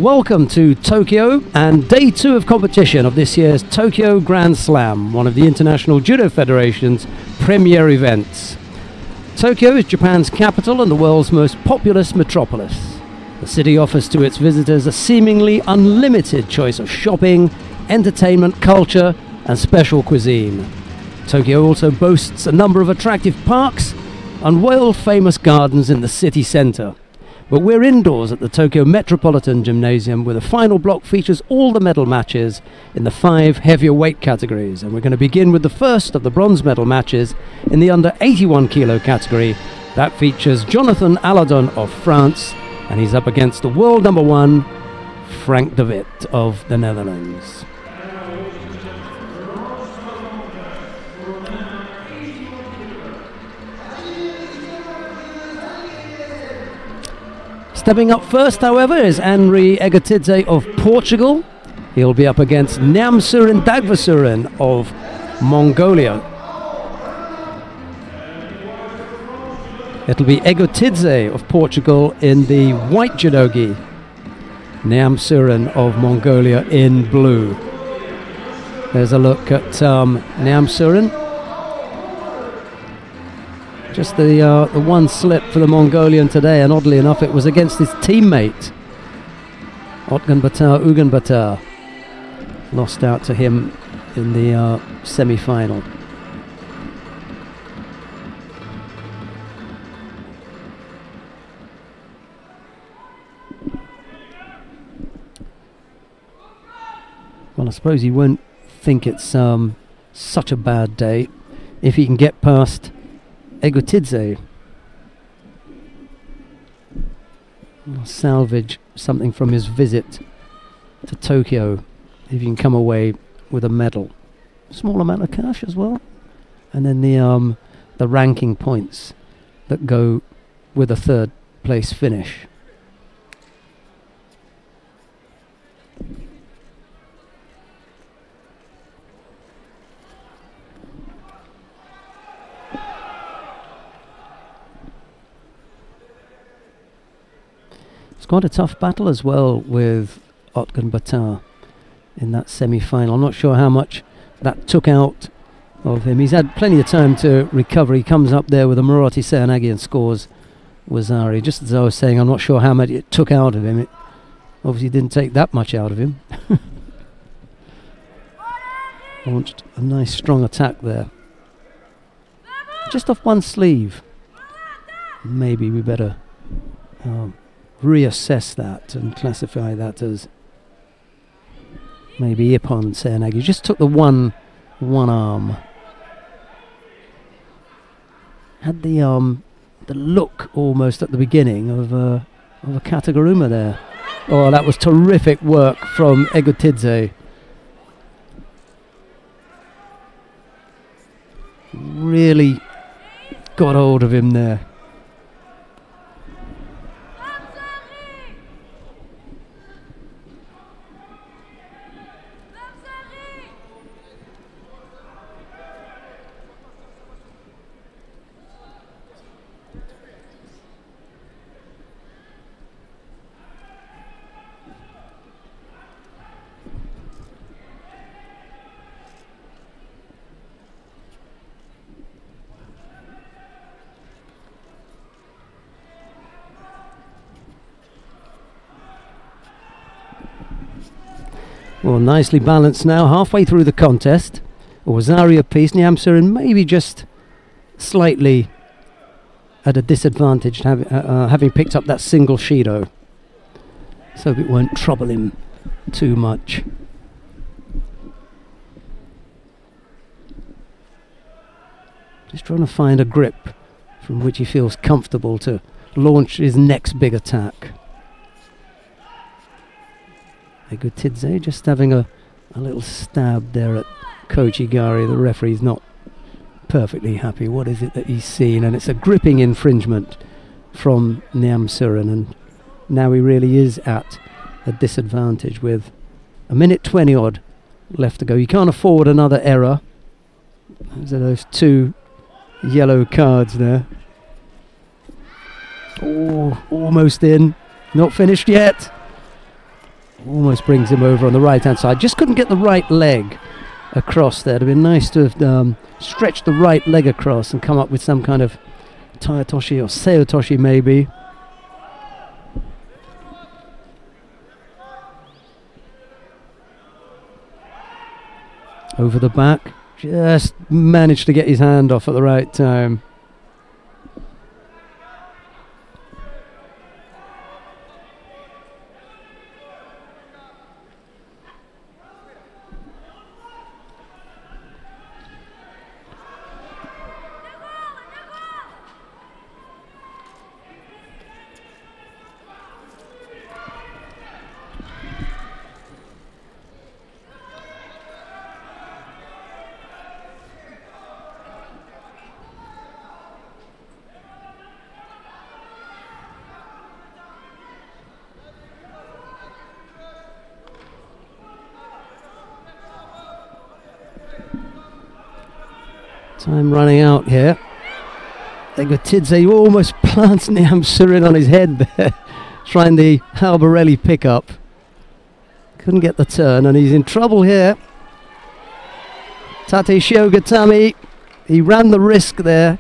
Welcome to Tokyo and day 2 of competition of this year's Tokyo Grand Slam, one of the International Judo Federation's premier events. Tokyo is Japan's capital and the world's most populous metropolis. The city offers to its visitors a seemingly unlimited choice of shopping, entertainment, culture and special cuisine. Tokyo also boasts a number of attractive parks and world-famous gardens in the city centre. But we're indoors at the Tokyo Metropolitan Gymnasium, where the final block features all the medal matches in the 5 heavier weight categories. And we're going to begin with the first of the bronze medal matches in the under 81 kilo category. That features Jonathan Aladon of France, and he's up against the world number 1, Frank de Witt of the Netherlands. Stepping up first, however, is Henri Egotidze of Portugal. He'll be up against Nyamsurin Dagvasurin of Mongolia. It'll be Egotidze of Portugal in the white judogi, Nyamsurin of Mongolia in blue. There's a look at Nyamsurin. Just the one slip for the Mongolian today, and oddly enough it was against his teammate Otgunbatar Ugunbatar. Lost out to him in the semi-final. Well, I suppose he won't think it's such a bad day if he can get past Egotidze. Salvage something from his visit to Tokyo if you can come away with a medal. Small amount of cash as well. And then the ranking points that go with a 3rd place finish. It's quite a tough battle as well with Otgunbatar in that semi-final. I'm not sure how much that took out of him. He's had plenty of time to recover. He comes up there with a Murati Seyanagi and scores Wazari. Just as I was saying, I'm not sure how much it took out of him. It obviously didn't take that much out of him. Launched a nice strong attack there. Just off one sleeve. Maybe we better reassess that and classify that as maybe Ippon Seyanagi. Just took the one arm. Had the look almost at the beginning of a Kataguruma there. Oh, that was terrific work from Egotidze. Really got hold of him there. Well, nicely balanced now, halfway through the contest. Wazari apiece, Nyamsurin maybe just slightly at a disadvantage, having picked up that single Shido. So it won't trouble him too much. Just trying to find a grip from which he feels comfortable to launch his next big attack. Egotidze just having a little stab there at Kochigari. The referee's not perfectly happy. What is it that he's seen? And it's a gripping infringement from Nyamsurin, and now he really is at a disadvantage with a minute 20 odd left to go. You can't afford another error. Those are those 2 yellow cards there. Oh, almost in. Not finished yet. Almost brings him over on the right-hand side. Just couldn't get the right leg across there. It would have been nice to have stretched the right leg across and come up with some kind of Taetoshi or Seotoshi maybe. Over the back. Just managed to get his hand off at the right time. Time running out here. Egotidze almost plants Niamsurin on his head there, trying the Albarelli pickup. Couldn't get the turn, and he's in trouble here. Tate Shiogatami, he ran the risk there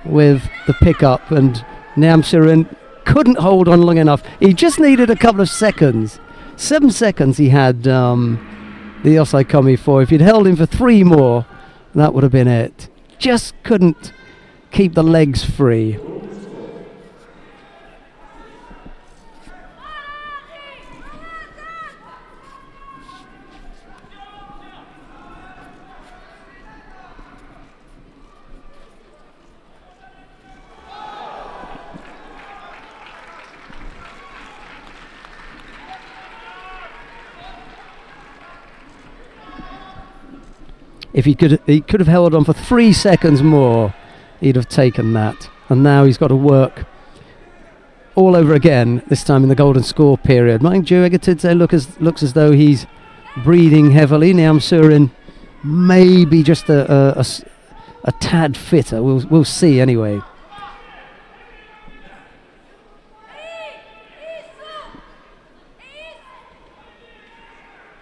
with the pickup, and Niamsurin couldn't hold on long enough. He just needed a couple of seconds. 7 seconds he had the Osaikomi for. If he'd held him for 3 more, that would have been it. Just couldn't keep the legs free. If he could have held on for 3 seconds more, he'd have taken that. And now he's got to work all over again, this time in the golden score period. Mind you, Egotidze looks as though he's breathing heavily. Niamsurin maybe just a tad fitter. We'll see anyway.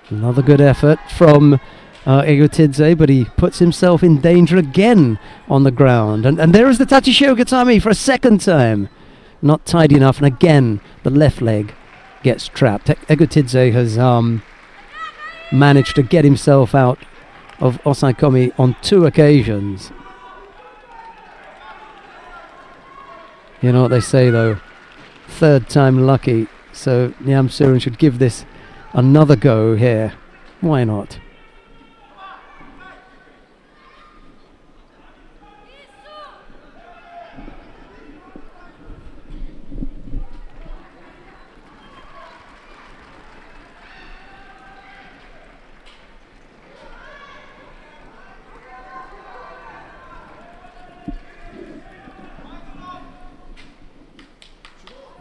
Another good effort from Egotidze, but he puts himself in danger again on the ground. And there is the Tate Shiogatami for a second time. Not tidy enough, and again the left leg gets trapped. Egotidze has managed to get himself out of Osaikomi on 2 occasions. You know what they say though, 3rd time lucky. So Niamsurin should give this another go here. Why not?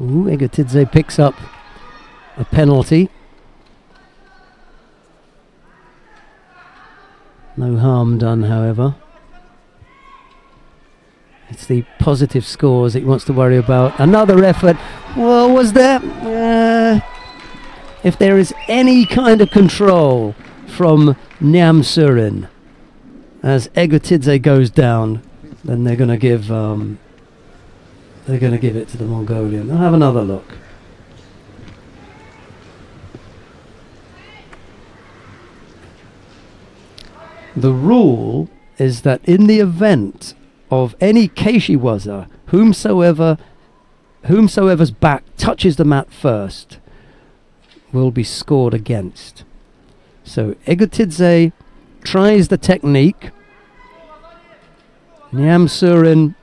Ooh, Egotidze picks up a penalty. No harm done, however. It's the positive scores that he wants to worry about. Another effort. Well, was there? If there is any kind of control from Niamsurin as Egotidze goes down, then they're going to give it to the Mongolian. I'll have another look. The rule is that in the event of any Keishiwaza, whomsoever's back touches the mat first will be scored against. So Egotidze tries the technique. Niamsurin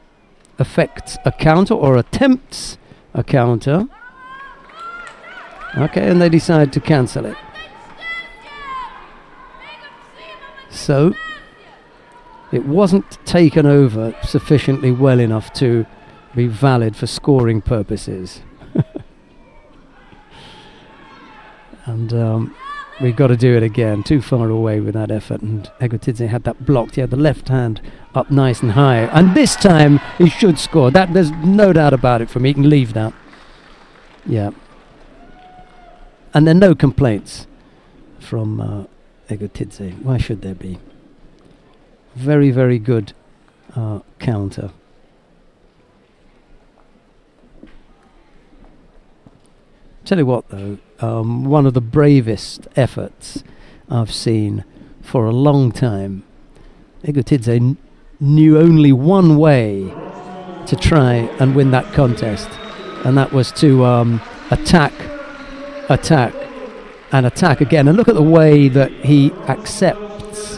affects a counter or attempts a counter. Okay, and they decide to cancel it. So it wasn't taken over sufficiently well enough to be valid for scoring purposes. And we've got to do it again. Too far away with that effort, and Egotidze had that blocked. He had the left hand up nice and high, and this time he should score. That there's no doubt about it for me. You can leave that. Yeah. And there are no complaints from Egotidze. Why should there be? Very, very good counter. Tell you what though, one of the bravest efforts I've seen for a long time. Egotidze knew only one way to try and win that contest, and that was to attack again. And look at the way that he accepts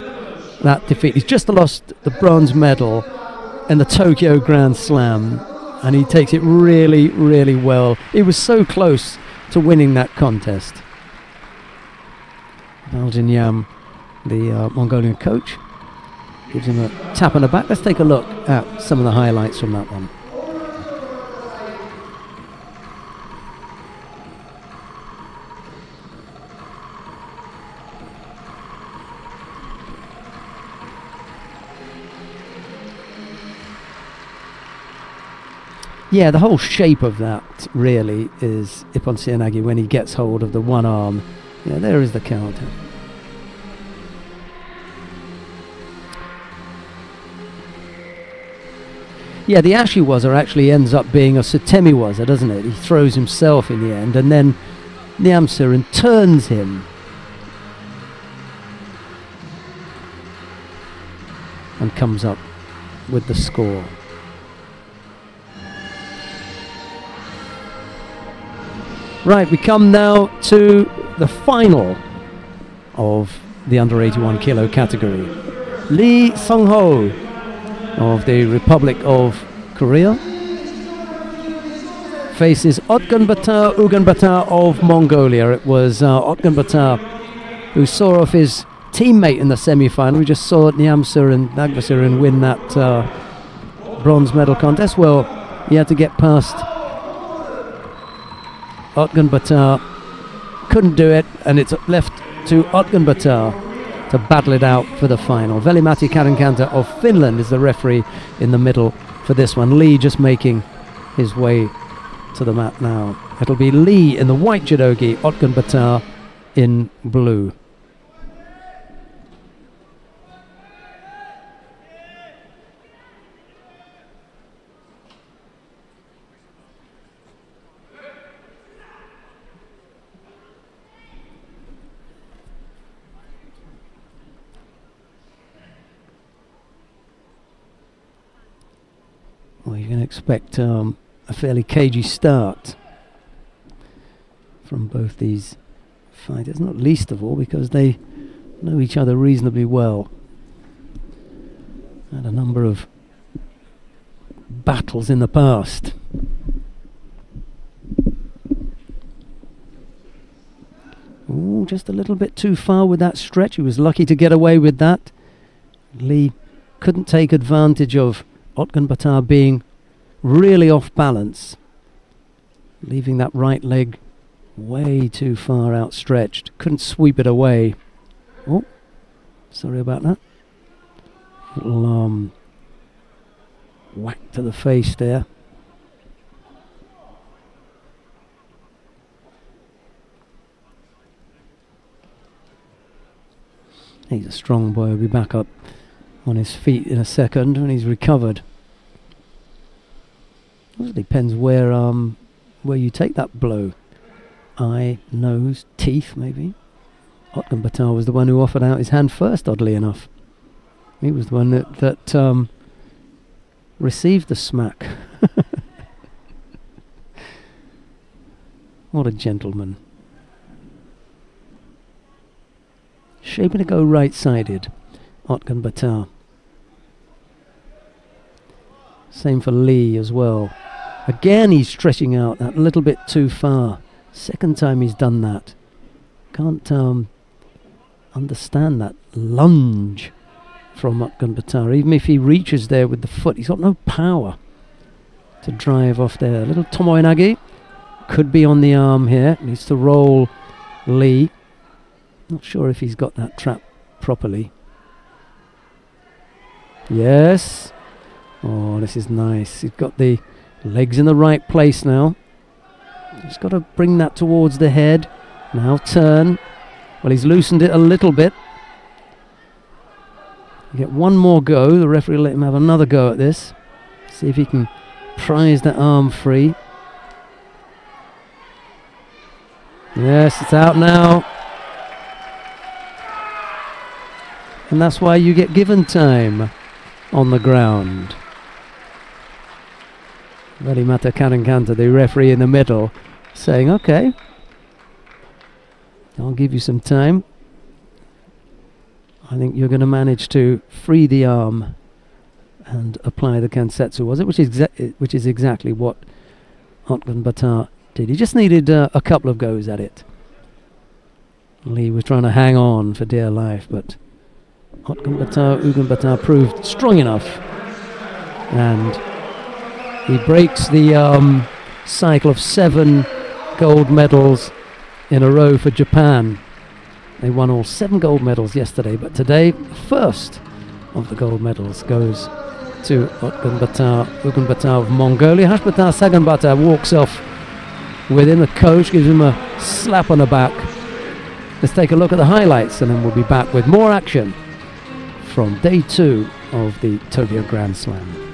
that defeat. He's just lost the bronze medal in the Tokyo Grand Slam, and he takes it really, really well. He was so close to winning that contest. Valjinyam, the Mongolian coach, gives him a tap on the back. Let's take a look at some of the highlights from that one. Yeah, the whole shape of that really is Ippon Seoinage when he gets hold of the one arm. Yeah, there is the counter. Yeah, the Ashiwaza actually ends up being a Sutemiwaza, doesn't it? He throws himself in the end, and then Nyamsurin turns him. And comes up with the score. Right, we come now to the final of the under 81 kilo category. Lee Sung-ho of the Republic of Korea faces Otgunbata Uganbata of Mongolia. It was Otgunbata who saw off his teammate in the semi-final. We just saw Nyamsurin Nagbasurin win that bronze medal contest. Well, he had to get past Otgunbata, couldn't do it, and it's left to Otgunbata to battle it out for the final. Veli-Matti Karinkanta of Finland is the referee in the middle for this one. Lee just making his way to the mat now. It'll be Lee in the white judogi, Otgunbata in blue. Well, you can expect a fairly cagey start from both these fighters, not least of all because they know each other reasonably well. Had a number of battles in the past. Ooh, just a little bit too far with that stretch. He was lucky to get away with that. Lee couldn't take advantage of Otgunbata being really off balance, leaving that right leg way too far outstretched. Couldn't sweep it away. Oh, sorry about that. Little whack to the face there. He's a strong boy. He'll be back up on his feet in a second when he's recovered. It depends where you take that blow. Eye, nose, teeth maybe. Otgunbata was the one who offered out his hand first, oddly enough. He was the one that received the smack. What a gentleman. Shaping to go right-sided, Otgunbata. Same for Lee as well. Again, he's stretching out that little bit too far. Second time he's done that. Can't understand that lunge from Otgunbata. Even if he reaches there with the foot, he's got no power to drive off there. Little Tomoe-nage could be on the arm here. Needs to roll Lee. Not sure if he's got that trap properly. Yes. Oh, this is nice. He's got the legs in the right place now. He's got to bring that towards the head. Now turn. Well, he's loosened it a little bit. Get one more go. The referee will let him have another go at this. See if he can prise that arm free. Yes, it's out now. And that's why you get given time on the ground. Velimata Karankanta, the referee in the middle, saying, okay, I'll give you some time. I think you're going to manage to free the arm and apply the Kansetsu, was it? Which is exactly what Otgun Bata did. He just needed a couple of goes at it. Lee was trying to hang on for dear life, but Ugun Bata proved strong enough, and he breaks the cycle of 7 gold medals in a row for Japan. They won all 7 gold medals yesterday, but today, first of the gold medals goes to Ugun Bata of Mongolia. Hashbata Saganbata walks off with him. The coach gives him a slap on the back. Let's take a look at the highlights, and then we'll be back with more action from day 2 of the Tokyo Grand Slam.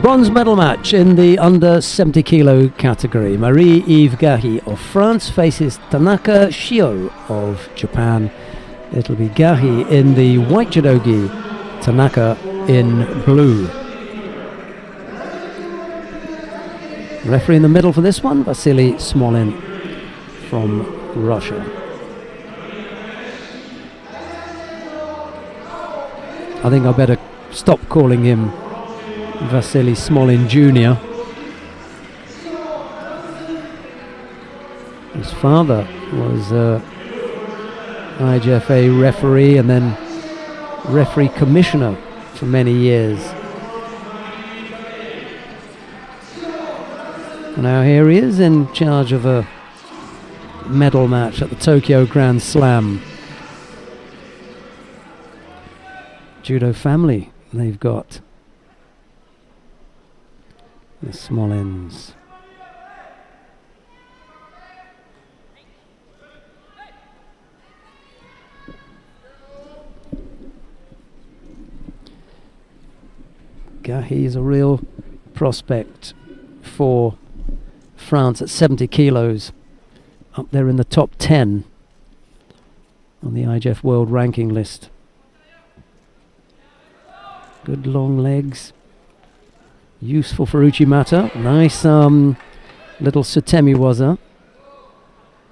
Bronze medal match in the under 70 kilo category. Marie-Eve Gahi of France faces Tanaka Shio of Japan. It'll be Gahi in the white judogi, Tanaka in blue. Referee in the middle for this one, Vasily Smolin from Russia. I think I better stop calling him Vasily Smolin Jr. His father was IJFA referee and then referee commissioner for many years. Now here he is in charge of a medal match at the Tokyo Grand Slam. Judo family they've got. The Smolins. Gahi is a real prospect for France at 70 kilos. Up there in the top 10 on the IJF World Ranking list. Good long legs. Useful for Uchimata. Nice little Sutemi waza.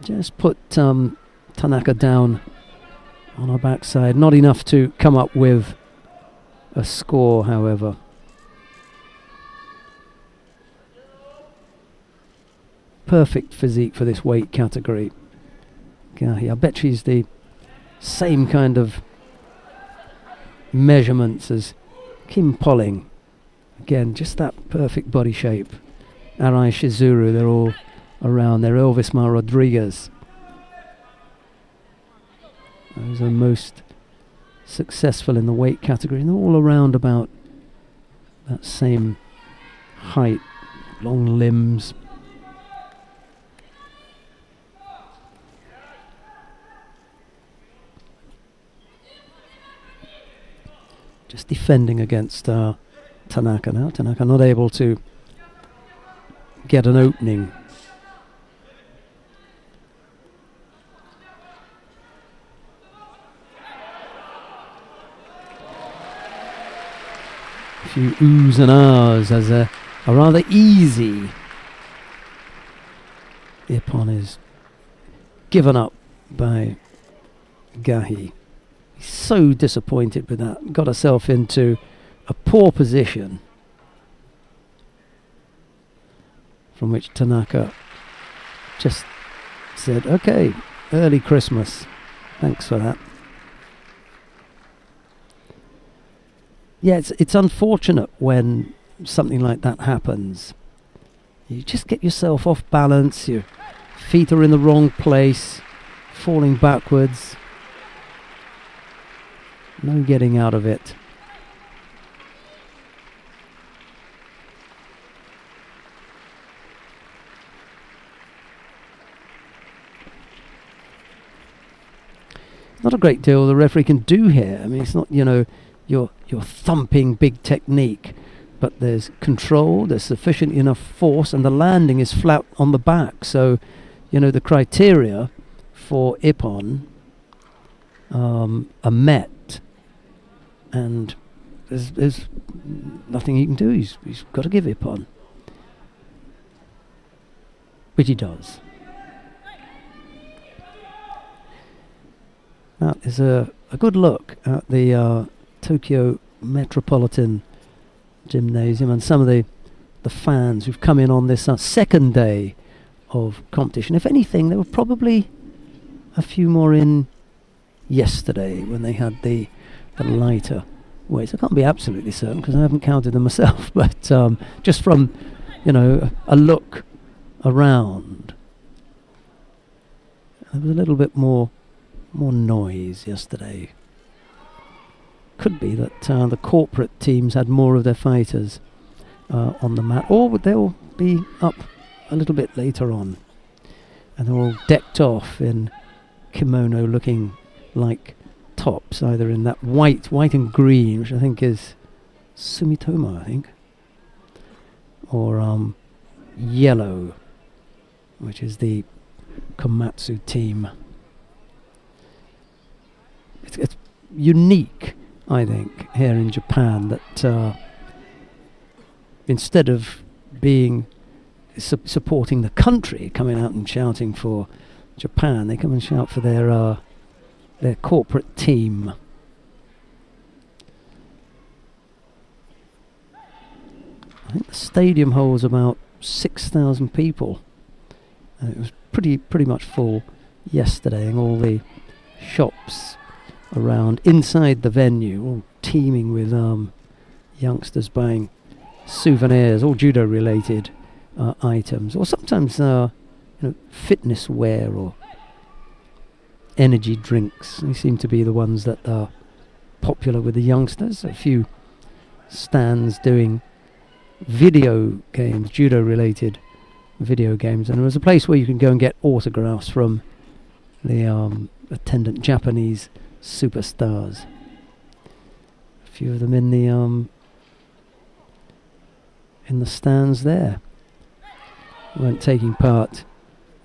Just put Tanaka down on her backside. Not enough to come up with a score, however. Perfect physique for this weight category. Gahi, I bet she's the same kind of measurements as Kim Polling. Again, just that perfect body shape. Arai Shizuru, they're all around there. Elvismar Rodriguez. Those are most successful in the weight category, and they're all around about that same height, long limbs. Just defending against Tanaka now. Tanaka not able to get an opening. A few oohs and ahs as a rather easy Ippon is given up by Gahi. He's so disappointed with that. Got herself into a poor position from which Tanaka just said, okay, early Christmas, Thanks for that. Yeah, it's unfortunate when something like that happens. You just get yourself off balance, your feet are in the wrong place, falling backwards. No getting out of it. Not a great deal the referee can do here. I mean, it's not, you know, your thumping big technique, but there's control, there's sufficient enough force, and the landing is flat on the back. So, you know, the criteria for Ippon are met, and there's nothing he can do. He's got to give Ippon, which he does. That is a good look at the Tokyo Metropolitan Gymnasium and some of the fans who've come in on this second day of competition. If anything, there were probably a few more in yesterday when they had the lighter weights. I can't be absolutely certain because I haven't counted them myself, but just from, you know, a look around, there was a little bit more noise yesterday. Could be that the corporate teams had more of their fighters on the mat, or they'll be up a little bit later on, and they're all decked off in kimono looking like tops, either in that white and green, which I think is Sumitomo, I think, or yellow, which is the Komatsu team. It's unique, I think, here in Japan, that instead of being supporting the country, coming out and shouting for Japan, they come and shout for their corporate team. I think the stadium holds about 6,000 people, and it was pretty much full yesterday, and all the shops around inside the venue all teeming with youngsters buying souvenirs, all judo related items, or sometimes you know, fitness wear or energy drinks. They seem to be the ones that are popular with the youngsters. A few stands doing video games, judo related video games, and there was a place where you can go and get autographs from the attendant Japanese superstars. A few of them in the stands there. Weren't taking part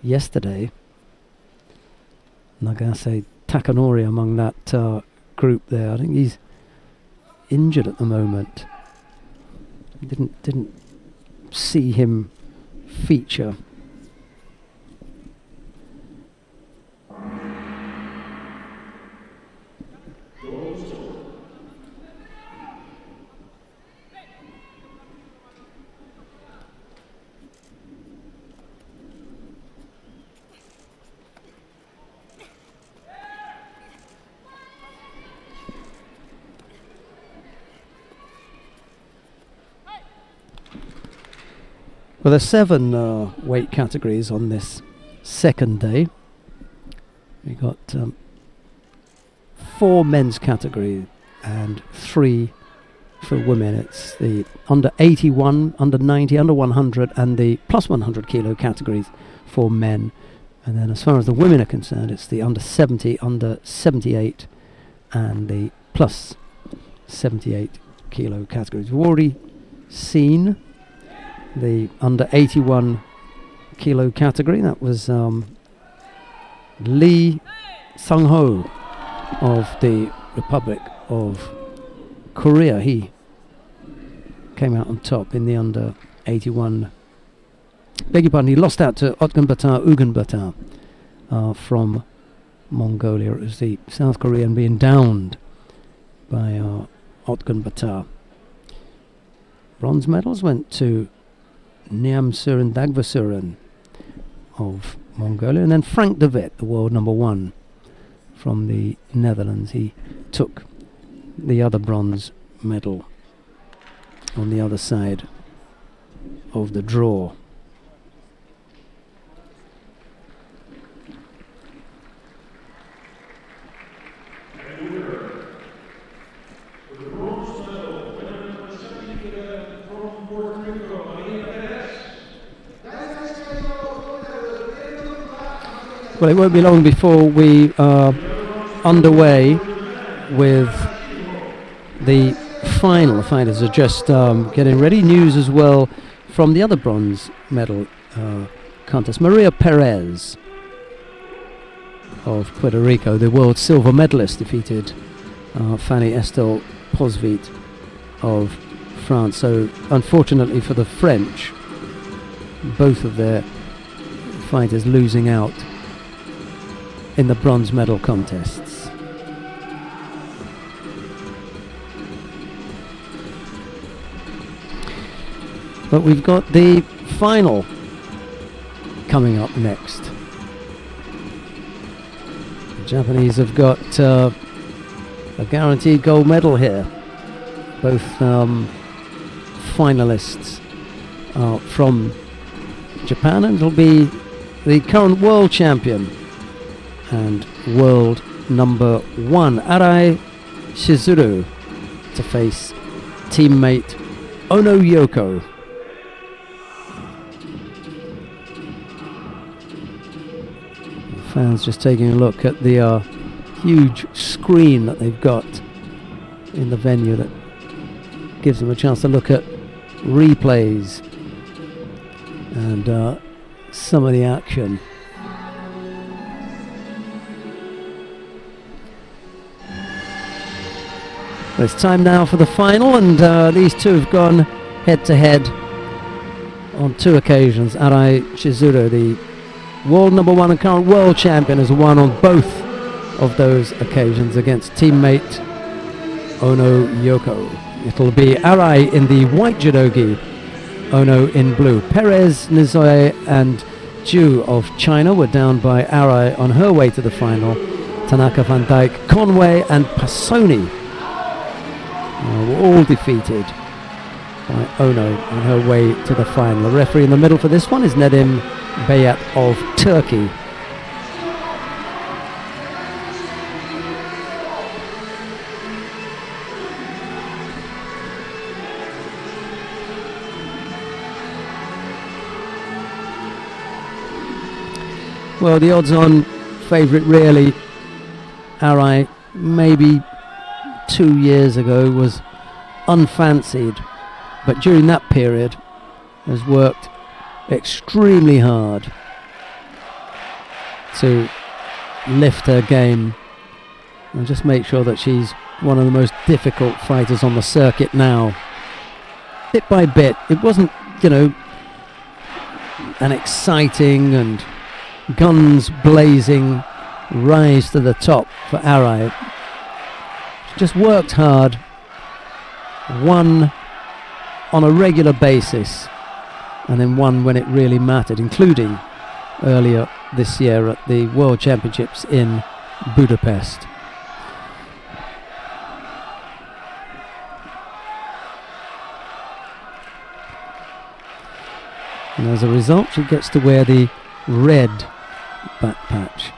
yesterday. Nagase Takanori among that group there. I think he's injured at the moment. Didn't see him feature. Well, there's 7 weight categories on this second day. We got 4 men's category and 3 for women. It's the under 81, under 90, under 100 and the plus 100 kilo categories for men. And then as far as the women are concerned, it's the under 70, under 78 and the plus 78 kilo categories. We've already seen the under 81 kilo category. That was Lee Sung-ho of the Republic of Korea. He came out on top in the under 81. Beg your pardon, he lost out to Otgunbata Ugunbata from Mongolia. It was the South Korean being downed by Otgunbata. Bronze medals went to Nyamsuren Dagvasuren of Mongolia, and then Frank de Vet, the world number 1 from the Netherlands. He took the other bronze medal on the other side of the draw. Well, it won't be long before we are underway with the final. The fighters are just getting ready. News as well from the other bronze medal contest. Maria Perez of Puerto Rico, the world silver medalist, defeated Fanny Estelle Posvit of France. So unfortunately for the French, both of their fighters losing out in the bronze medal contests. But we've got the final coming up next. The Japanese have got a guaranteed gold medal here. Both finalists are from Japan, and it'll be the current world champion and world number 1, Arai Shizuru, to face teammate Ono Yoko. Fans just taking a look at the huge screen that they've got in the venue that gives them a chance to look at replays and some of the action. Well, it's time now for the final, and these two have gone head to head on 2 occasions. Arai Shizuru, the world number 1 and current world champion, has won on both of those occasions against teammate Ono Yoko. It'll be Arai in the white judogi, Ono in blue. Perez, Nizoe and Ju of China were down by Arai on her way to the final. Tanaka, Van Dyke, Conway and Passoni were all defeated by Ono on her way to the final. The referee in the middle for this one is Nedim Beyat of Turkey. Well, the odds-on favourite really, Arai, maybe 2 years ago, was unfancied, but during that period has worked extremely hard to lift her game and just make sure that she's one of the most difficult fighters on the circuit now. Bit by bit, it wasn't, you know, an exciting and guns blazing rise to the top for Arai. She just worked hard, won on a regular basis, and then won when it really mattered, including earlier this year at the World Championships in Budapest. And as a result, she gets to wear the red back patch.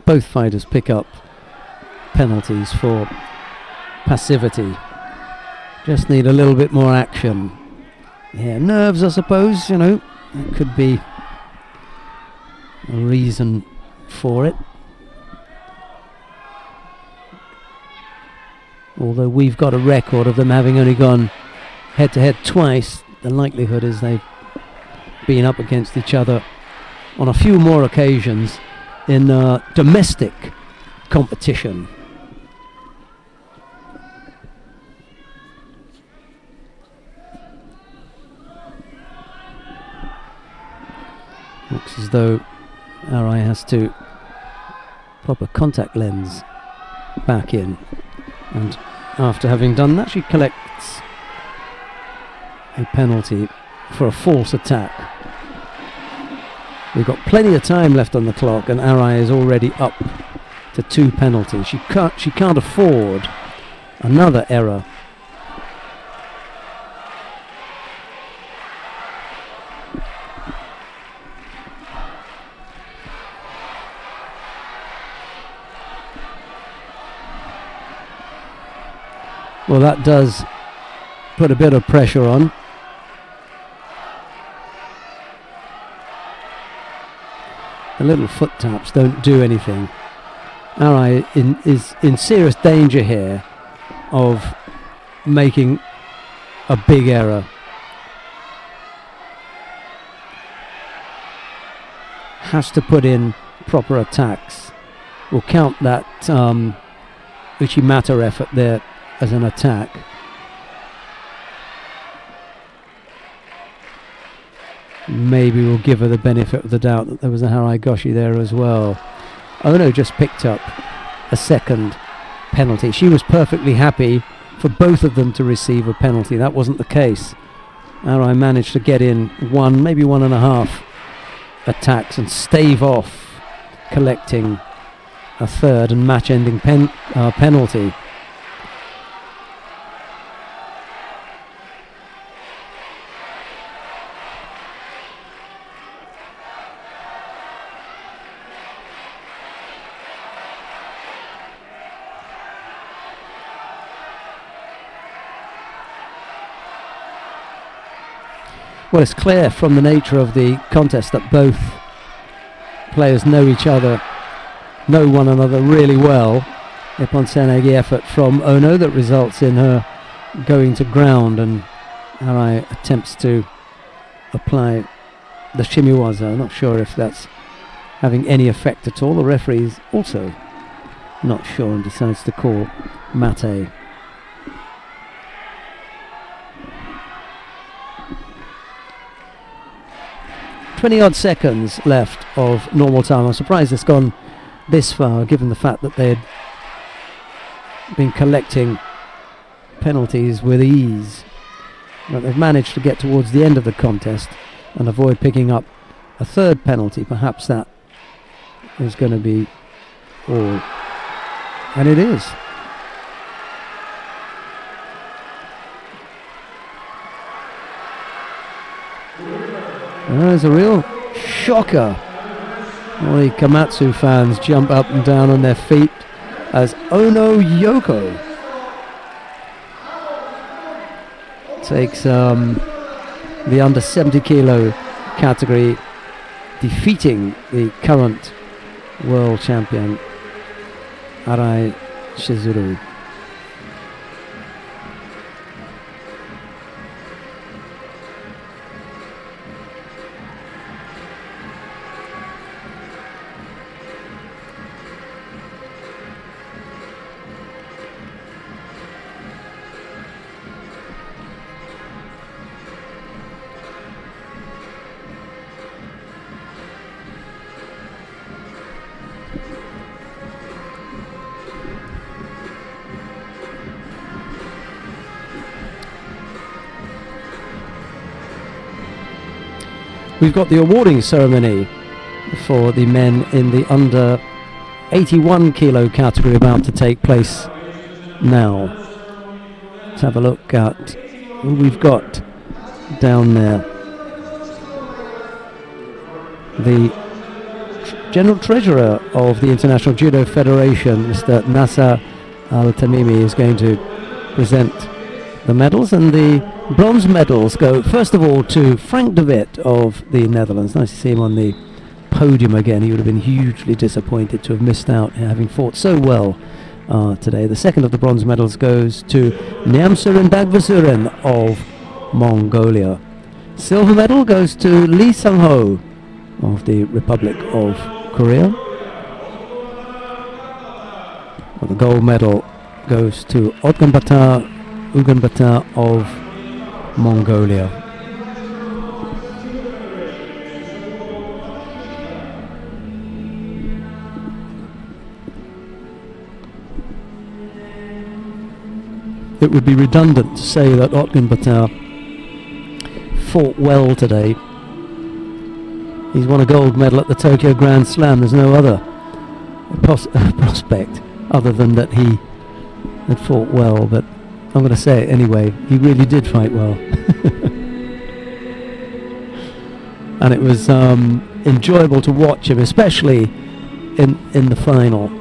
Both fighters pick up penalties for passivity. Just need a little bit more action. Yeah, nerves, I suppose, you know, that could be a reason for it. Although we've got a record of them having only gone head to head twice, the likelihood is they've been up against each other on a few more occasions in domestic competition. looks as though Arai has to pop a contact lens back in, and after having done that she collects a penalty for a false attack. We've got plenty of time left on the clock, and Arai is already up to 2 penalties. She can't afford another error. Well, that does put a bit of pressure on. The little foot taps don't do anything. Arai is in serious danger here of making a big error. Has to put in proper attacks. We'll count that Uchimata effort there as an attack. Maybe we'll give her the benefit of the doubt that there was a Harai Goshi there as well. Ono just picked up a second penalty. She was perfectly happy for both of them to receive a penalty. That wasn't the case. Arai managed to get in 1, maybe 1.5 attacks and stave off collecting a third and match-ending penalty. Well, it's clear from the nature of the contest that both players know each other, know one another really well. A Ponsenegi effort from Ono that results in her going to ground, and Arai attempts to apply the shimiwaza. I'm not sure if that's having any effect at all. The referee's also not sure and decides to call mate. 20-odd seconds left of normal time. I'm surprised it's gone this far, given the fact that they had been collecting penalties with ease. But they've managed to get towards the end of the contest and avoid picking up a third penalty. Perhaps that is going to be all. And it is. There's a real shocker. All the Komatsu fans jump up and down on their feet as Ono Yoko takes the under 70 kilo category, defeating the current world champion Arai Shizuru. We've got the awarding ceremony for the men in the under 81 kilo category about to take place now. Let's have a look at who we've got down there. The General Treasurer of the International Judo Federation, Mr. Nasser Al-Tamimi, is going to present the medals, and the bronze medals go first of all to Frank de Wit of the Netherlands. Nice to see him on the podium again. He would have been hugely disappointed to have missed out, having fought so well today. The second of the bronze medals goes to Nyamsuren Dagvasuren of Mongolia. Silver medal goes to Lee Sang-ho of the Republic of Korea. Well, the gold medal goes to Otganbata Uganbata of Mongolia. it would be redundant to say that Otgun Batar fought well today. He's won a gold medal at the Tokyo Grand Slam. There's no other prospect other than that he had fought well, but I'm going to say it anyway. He really did fight well. And it was enjoyable to watch him, especially in the final.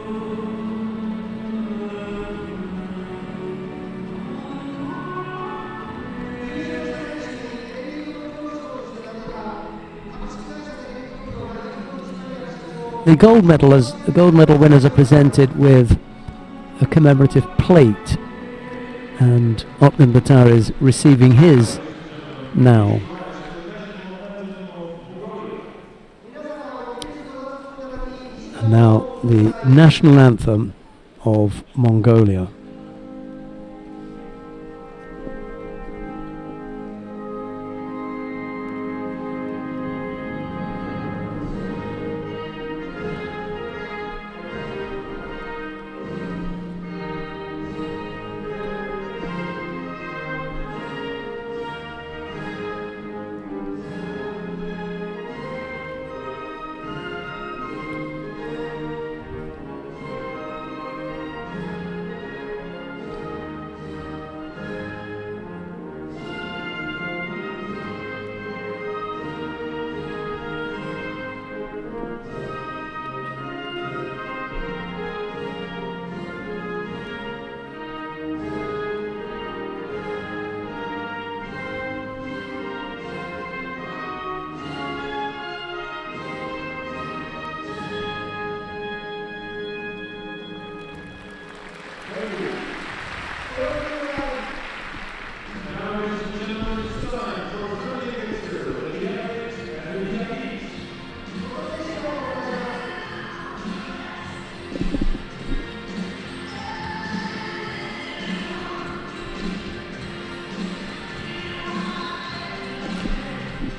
The gold medal winners are presented with a commemorative plate, and Otgun Batar is receiving his now. And now the national anthem of Mongolia.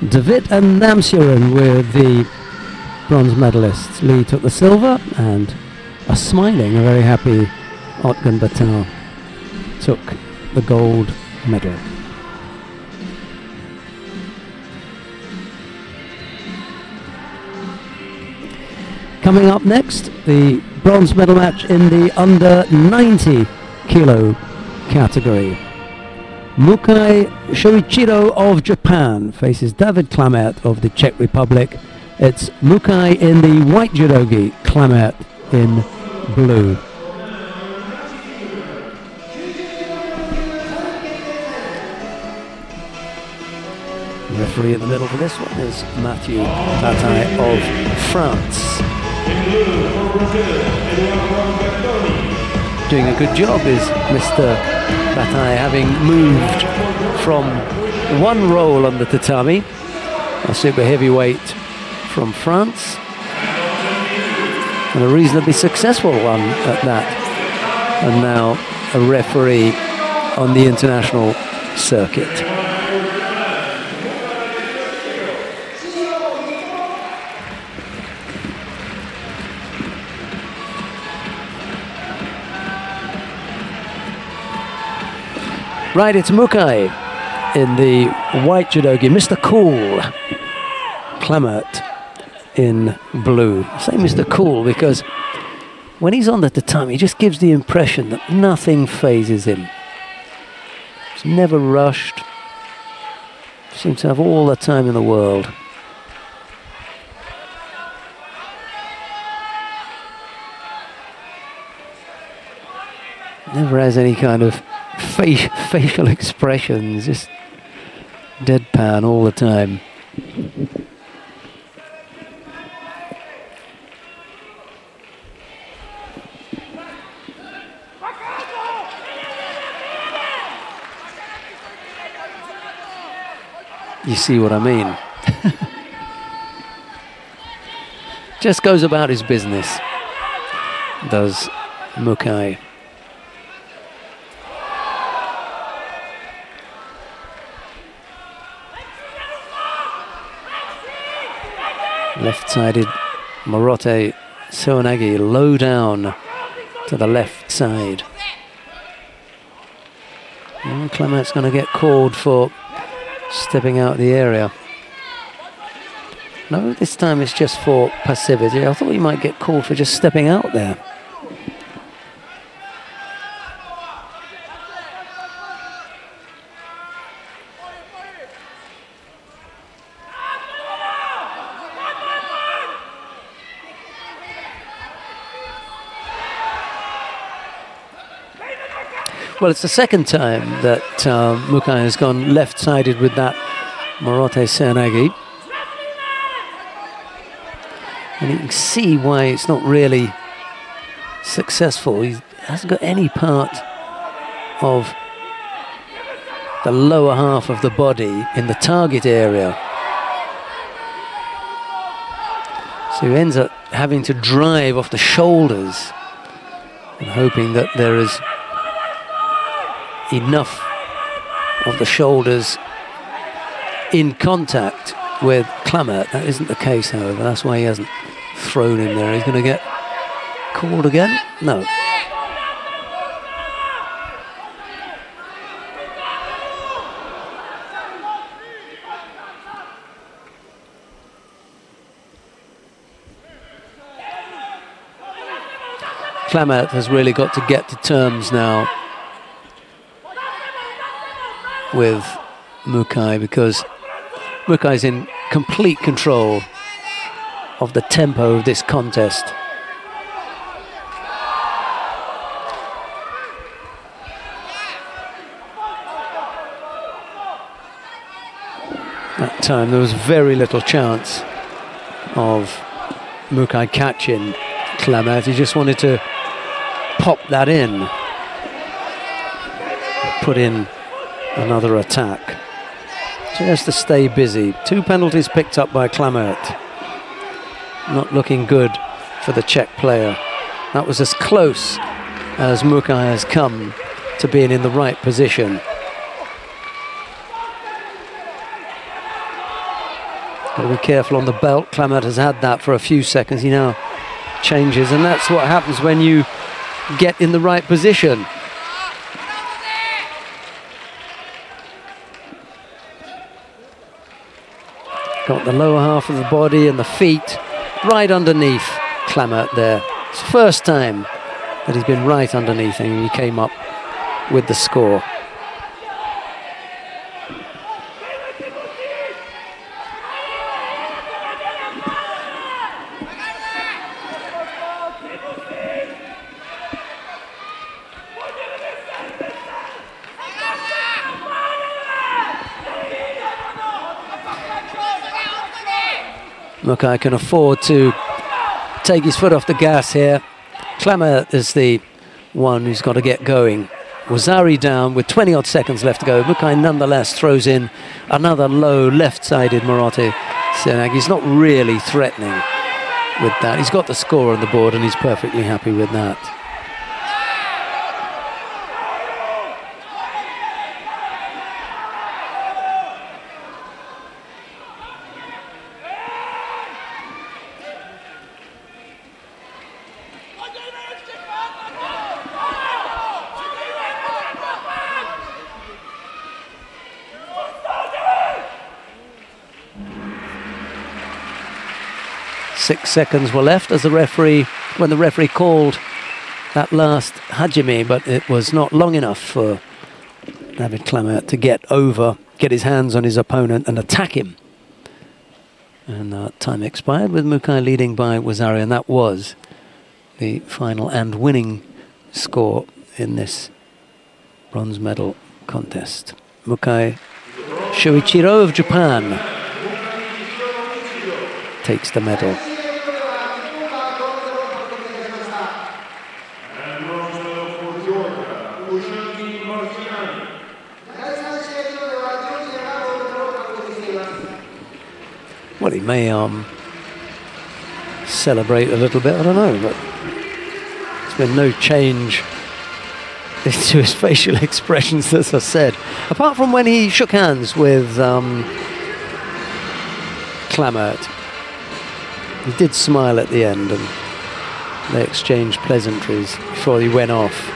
David and Namsuren were the bronze medalists. Lee took the silver, and a smiling, a very happy Otgun Batar took the gold medal. Coming up next, the bronze medal match in the under 90 kilo category. Mukai Shoichiro of Japan faces David Klamert of the Czech Republic. It's Mukai in the white judogi, Klamert in blue. The referee in the middle for this one is Mathieu Bataille of France. Doing a good job is Mr. Bataille, having moved from one role on the tatami, a super heavyweight from France, and a reasonably successful one at that, and now a referee on the international circuit. Right, it's Mukai in the white judogi, Mr. Cool. Klamert in blue. I say Mr. Cool because when he's on the tatami, he just gives the impression that nothing phases him. He's never rushed. Seems to have all the time in the world. Never has any kind of facial expressions, just deadpan all the time. You see what I mean? Just goes about his business, does Mukai. Left-sided Morote Soanagi, low down to the left side. And Clement's going to get called for stepping out of the area. No, this time it's just for passivity. I thought he might get called for just stepping out there. Well, it's the second time that Mukai has gone left-sided with that Morote Seoinage. And you can see why it's not really successful. He hasn't got any part of the lower half of the body in the target area. So he ends up having to drive off the shoulders and hoping that there is enough of the shoulders in contact with Clamart. That isn't the case, however. That's why he hasn't thrown him there. He's going to get called again? No. Clamart has really got to get to terms now with Mukai, because Mukai's in complete control of the tempo of this contest. That time there was very little chance of Mukai catching Clamart. He just wanted to pop that in, put in another attack. Just to stay busy. 2 penalties picked up by Clamart. Not looking good for the Czech player. That was as close as Mukai has come to being in the right position. Got to be careful on the belt. Clamart has had that for a few seconds. He now changes, and that's what happens when you get in the right position. Got the lower half of the body and the feet right underneath Clamart there. It's the first time that he's been right underneath him, and he came up with the score. Mukai can afford to take his foot off the gas here. Clamart is the one who's got to get going. Wazari down with 20 odd seconds left to go. Mukai nonetheless throws in another low left-sided Morote Seoinage. He's not really threatening with that. He's got the score on the board and he's perfectly happy with that. Six seconds were left as the referee, when the referee called that last hajime, but it was not long enough for David Clamart to get over, get his hands on his opponent and attack him. And time expired with Mukai leading by Wazari, and that was the final and winning score in this bronze medal contest. Mukai Shoichiro of Japan takes the medal. Well, he may celebrate a little bit, I don't know, but there's been no change to his facial expressions, as I said. Apart from when he shook hands with Clamart. He did smile at the end and they exchanged pleasantries before he went off.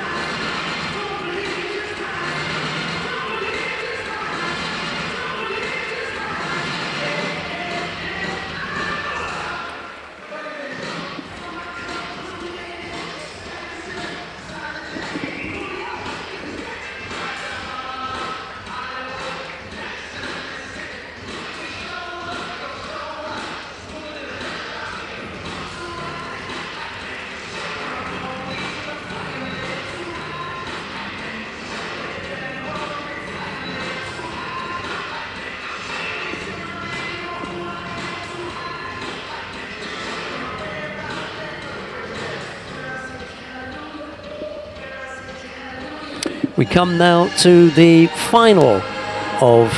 We come now to the final of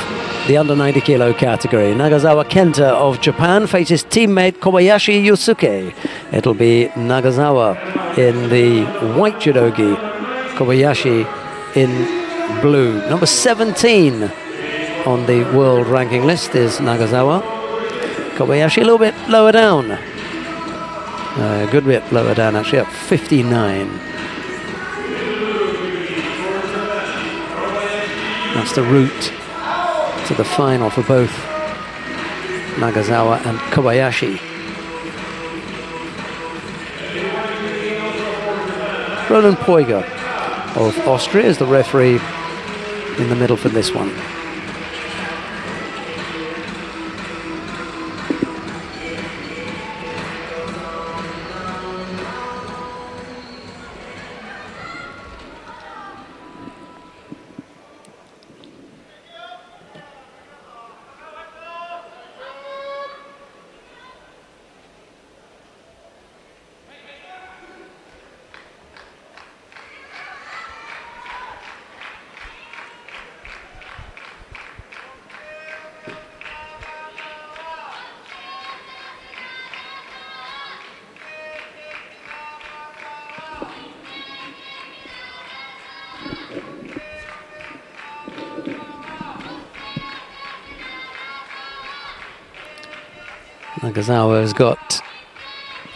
the under 90 kilo category. Nagasawa Kenta of Japan faces teammate Kobayashi Yusuke. It'll be Nagasawa in the white judogi, Kobayashi in blue. Number 17 on the world ranking list is Nagasawa. Kobayashi a little bit lower down. A good bit lower down, actually, at 59. That's the route to the final for both Nagasawa and Kobayashi. Roland Poiger of Austria is the referee in the middle for this one. Nagasawa has got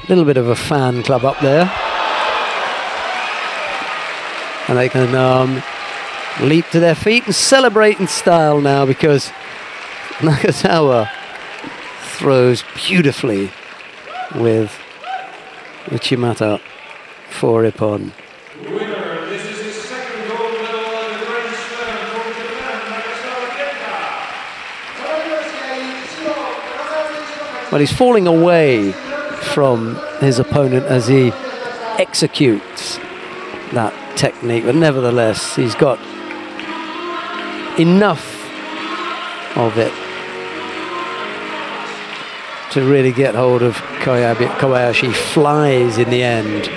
a little bit of a fan club up there, and they can leap to their feet and celebrate in style now, because Nagasawa throws beautifully with Uchimata for Ippon. Well, he's falling away from his opponent as he executes that technique, but nevertheless, he's got enough of it to really get hold of Kobayashi. Flies in the end,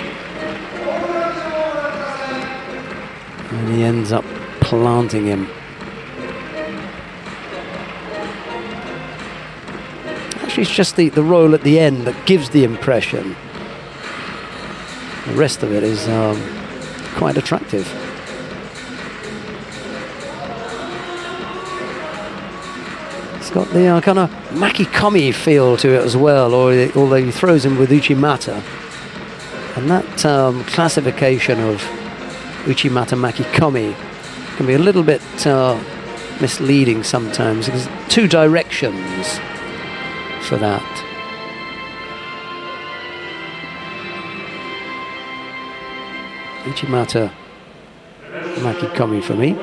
and he ends up planting him. It's just the roll at the end that gives the impression. The rest of it is quite attractive. It's got the kind of Makikomi feel to it as well, although he throws him with Uchimata. And that classification of Uchimata Makikomi can be a little bit misleading sometimes, because two directions for that. Uchimata Makikomi for me.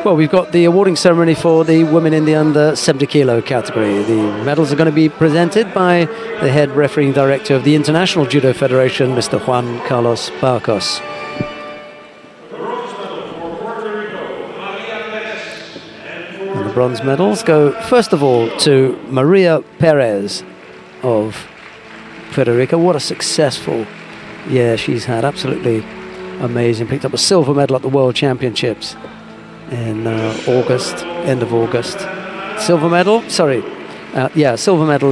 Well, we've got the awarding ceremony for the women in the under 70 kilo category. The medals are going to be presented by the head refereeing director of the International Judo Federation, Mr. Juan Carlos Barcos. Bronze medals go first of all to Maria Perez of Puerto Rico. What a successful year she's had, absolutely amazing. Picked up a silver medal at the World Championships in August, end of August. Silver medal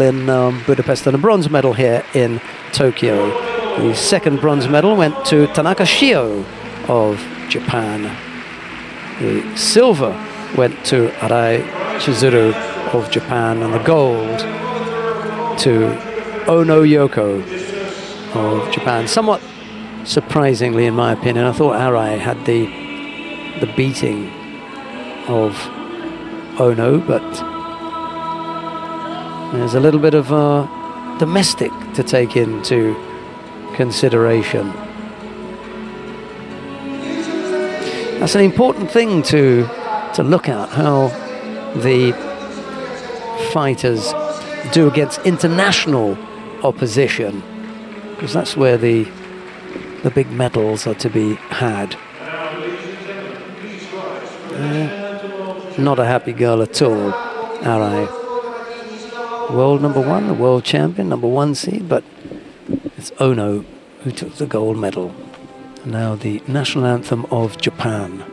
in Budapest, and a bronze medal here in Tokyo. The second bronze medal went to Tanaka Shio of Japan. The silver went to Arai Chizuru of Japan, and the gold to Ono Yoko of Japan. Somewhat surprisingly, in my opinion, I thought Arai had the beating of Ono, but there's a little bit of domestic to take into consideration. That's an important thing to look at, how the fighters do against international opposition, because that's where the big medals are to be had. Not a happy girl at all, Arai. World number one, the world champion, number one seed, but it's Ono who took the gold medal. Now the national anthem of Japan.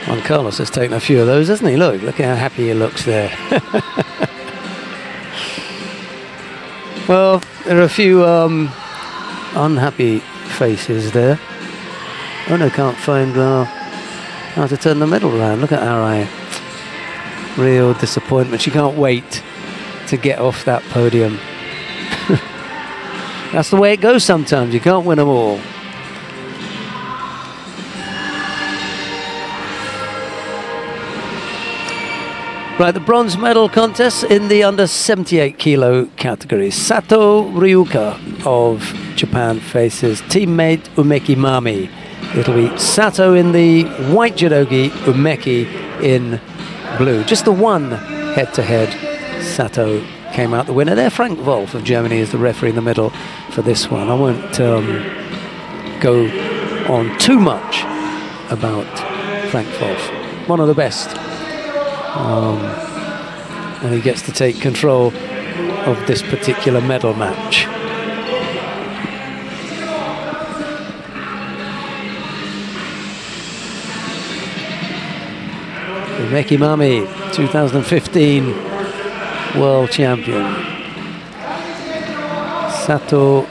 Juan Carlos has taken a few of those, hasn't he? Look how happy he looks there. Well, there are a few unhappy faces there. Oh no, can't find how to turn the medal around. Look at Arai. Real disappointment. She can't wait to get off that podium. That's the way it goes sometimes. You can't win them all. Right, the bronze medal contest in the under 78 kilo category. Sato Ryuka of Japan faces teammate Umeki Mami. It'll be Sato in the white judogi, Umeki in blue. Just the one head-to-head. Sato came out the winner there. Frank Wolf of Germany is the referee in the middle for this one. I won't go on too much about Frank Wolf. One of the best. And he gets to take control of this particular medal match. Umeki Mami, 2015 world champion. Sato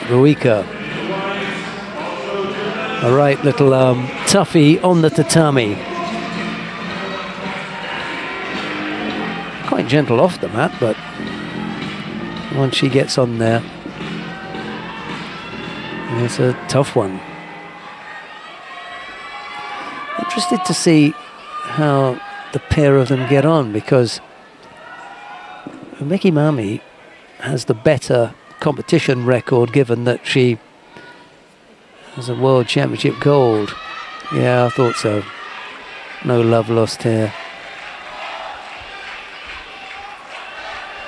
Ryuka, a right little toughie on the tatami. Quite gentle off the mat, but once she gets on there, it's a tough one. Interested to see how the pair of them get on, because Umeki Mami has the better competition record, given that she has a world championship gold. Yeah, I thought so. No love lost here.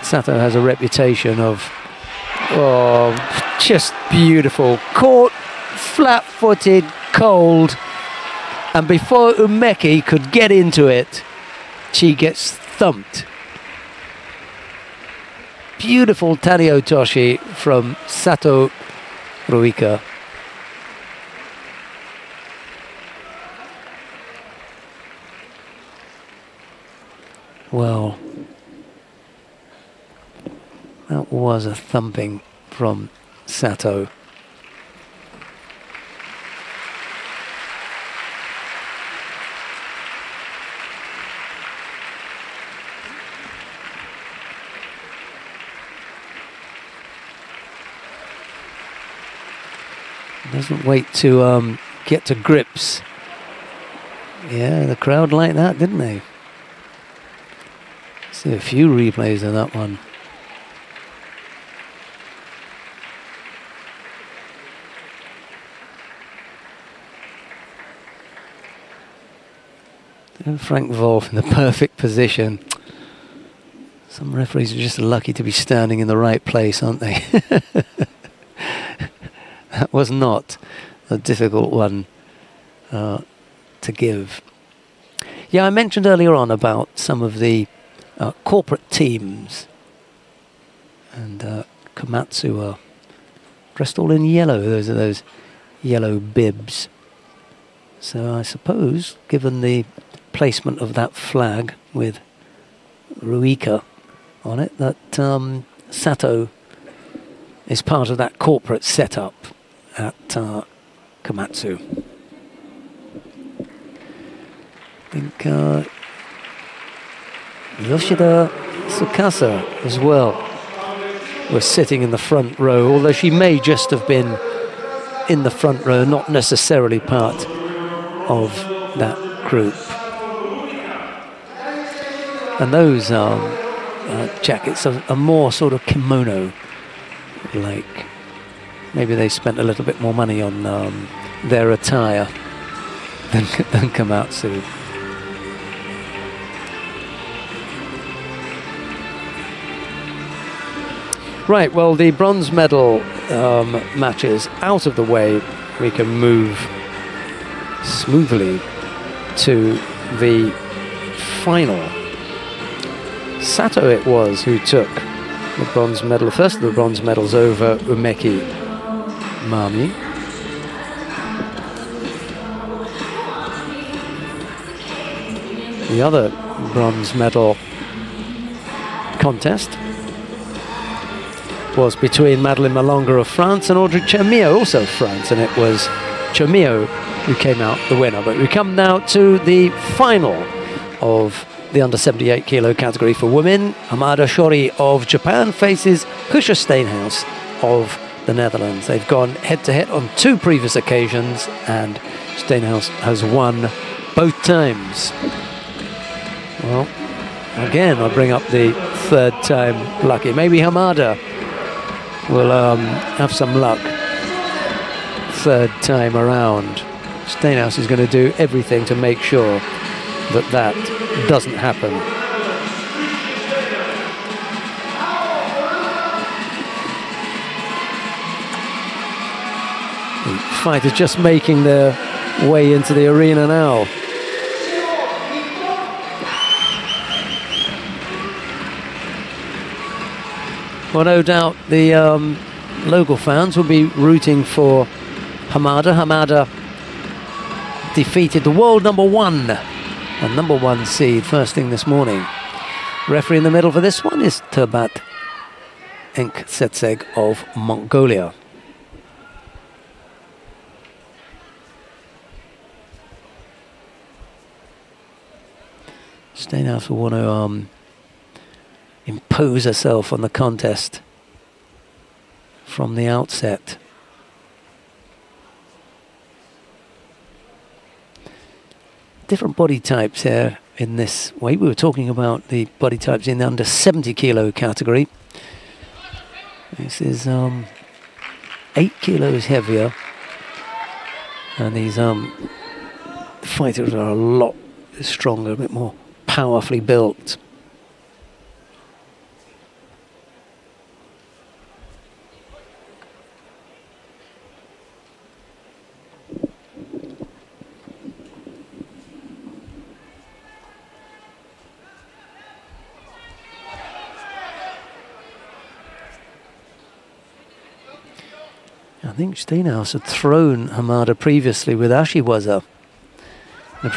Sato has a reputation of, just beautiful. Caught, flat-footed, cold. And before Umeki could get into it, she gets thumped. Beautiful Taniotoshi from Sato Ryuka. Well, that was a thumping from Sato. Doesn't wait to get to grips. Yeah, the crowd liked that, didn't they? See a few replays of that one. And Frank Wolf in the perfect position. Some referees are just lucky to be standing in the right place, aren't they? That was not a difficult one to give. Yeah, I mentioned earlier on about some of the corporate teams. And Komatsu are dressed all in yellow. Those are those yellow bibs. So I suppose, given the placement of that flag with Ryuka on it that Sato is part of that corporate setup at Komatsu. I think Yoshida Tsukasa as well was sitting in the front row, although she may just have been in the front row, not necessarily part of that group. And those jackets are more sort of kimono, like maybe they spent a little bit more money on their attire than Komatsu. Right, well, the bronze medal matches out of the way, we can move smoothly to the final. Sato it was who took the bronze medal, first of the bronze medals over Umeki Mami. The other bronze medal contest was between Madeleine Malonga of France and Audrey Chermio, also of France, and it was Chermio who came out the winner. But we come now to the final of the under 78 kilo category for women. Hamada Shori of Japan faces Husha Steenhuis of the Netherlands. They've gone head-to-head on 2 previous occasions, and Steenhuis has won both times. Well, again, I'll bring up the third time lucky. Maybe Hamada will have some luck third time around. Steenhuis is going to do everything to make sure that that doesn't happen. The fighters just making their way into the arena now. Well, no doubt the local fans will be rooting for Hamada. Hamada defeated the world number 1 and number 1 seed first thing this morning. Referee in the middle for this one is Turbat Enksetseg of Mongolia. Steenhuis will want to impose herself on the contest from the outset. Different body types here in this weight. We were talking about the body types in the under 70 kilo category. This is 8 kilos heavier, and these fighters are a lot stronger, a bit more powerfully built. I think Steenhuis had thrown Hamada previously with Ashiwaza.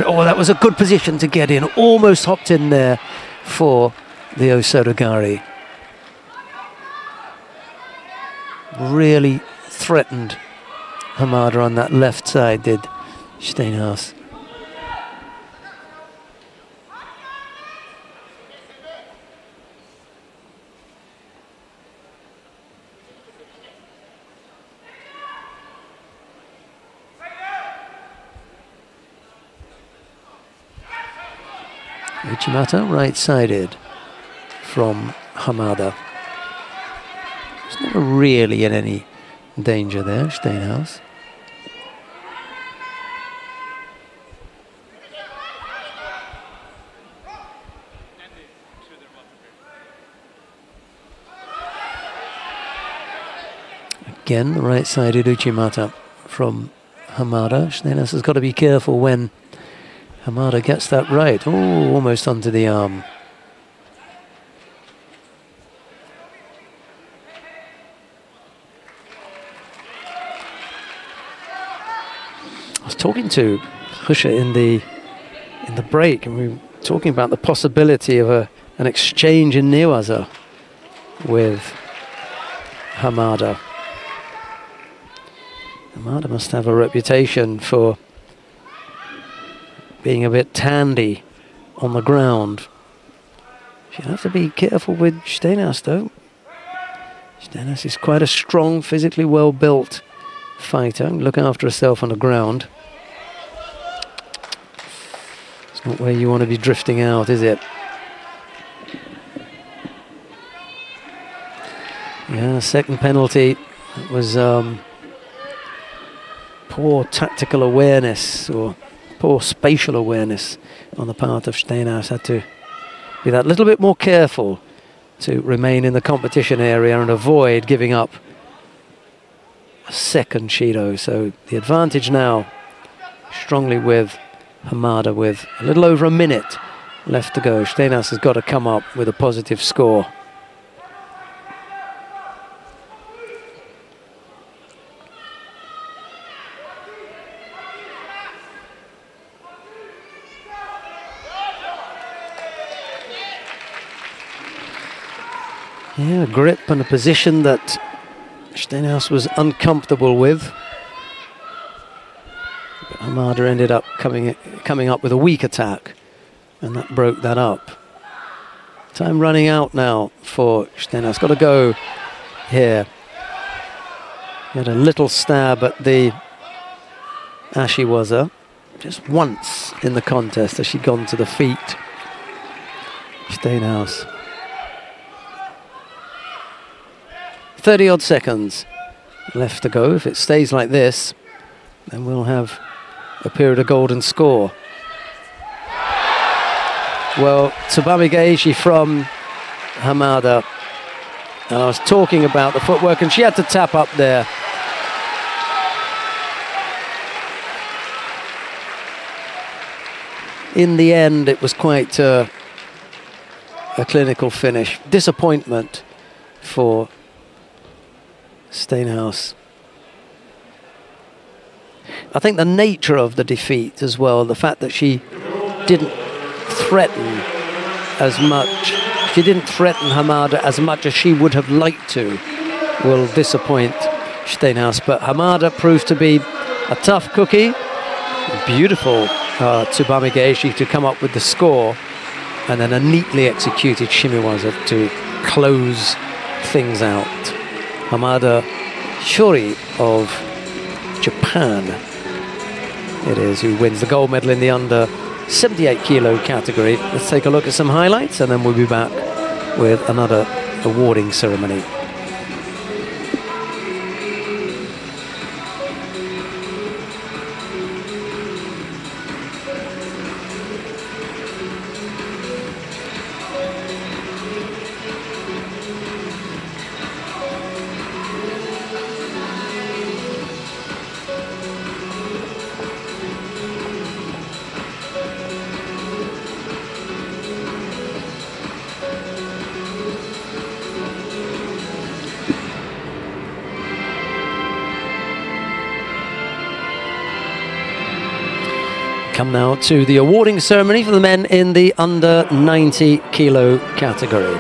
Oh, that was a good position to get in. Almost hopped in there for the Osotogari. Really threatened Hamada on that left side, did Steenhuis. Uchimata right-sided from Hamada. He's never really in any danger there, Steenhuis. Again, the right-sided Uchimata from Hamada. Steenhuis has got to be careful when Hamada gets that right. Oh, almost onto the arm. I was talking to Husha in the break, and we were talking about the possibility of a an exchange in newaza with Hamada. Hamada must have a reputation for being a bit tandy on the ground. She'll have to be careful with Steenhuis though. Steenhuis is quite a strong, physically well-built fighter. Look after herself on the ground. It's not where you want to be drifting out, is it? Yeah, second penalty was poor tactical awareness or poor spatial awareness on the part of Steenhuis. Had to be that little bit more careful to remain in the competition area and avoid giving up a second Judo. So the advantage now strongly with Hamada, with a little over a minute left to go. Steenhuis has got to come up with a positive score. Yeah, a grip and a position that Steenhuis was uncomfortable with. But Hamada ended up coming up with a weak attack, and that broke that up. Time running out now for Steenhuis. Got to go here. He had a little stab at the Ashiwaza just once in the contest as she'd gone to the feet. Steenhuis. 30-odd seconds left to go. If it stays like this, then we'll have a period of golden score. Well, Tsubame Geishi from Hamada. And I was talking about the footwork, and she had to tap up there. In the end, it was quite a clinical finish. Disappointment for Steenhuis. I think the nature of the defeat as well, the fact that she didn't threaten as much, she didn't threaten Hamada as much as she would have liked to, will disappoint Steenhuis. But Hamada proved to be a tough cookie. Beautiful Tsubame Geishi to come up with the score, and then a neatly executed shimiwaza to close things out. Hamada Shori of Japan it is who wins the gold medal in the under 78 kilo category. Let's take a look at some highlights and then we'll be back with another awarding ceremony. Come now to the awarding ceremony for the men in the under 90 kilo category.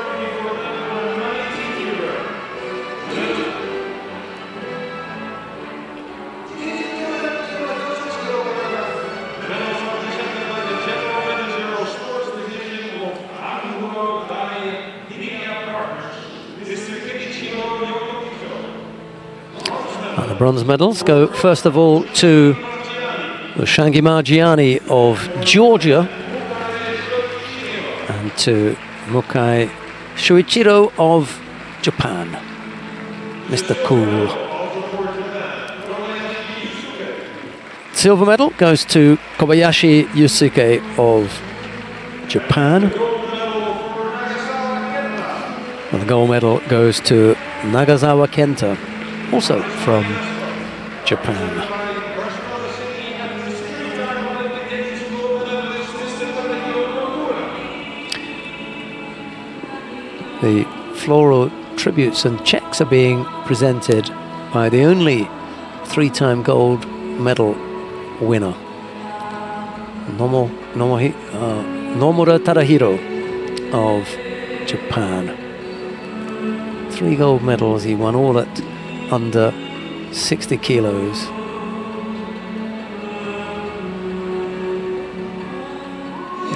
And the bronze medals go first of all to Shangi Margiani of Georgia and to Mukai Shuichiro of Japan. Mr. Cool. Silver medal goes to Kobayashi Yusuke of Japan. And the gold medal goes to Nagazawa Kenta, also from Japan. The floral tributes and checks are being presented by the only three-time gold medal winner, Nomura Tadahiro of Japan. 3 gold medals he won, all at under 60 kilos.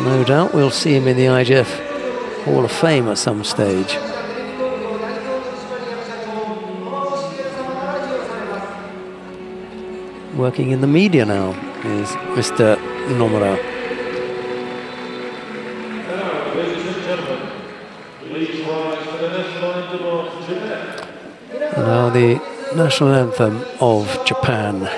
No doubt we'll see him in the IJF Hall of Fame at some stage. Working in the media now is Mr. Nomura. And now the national anthem of Japan.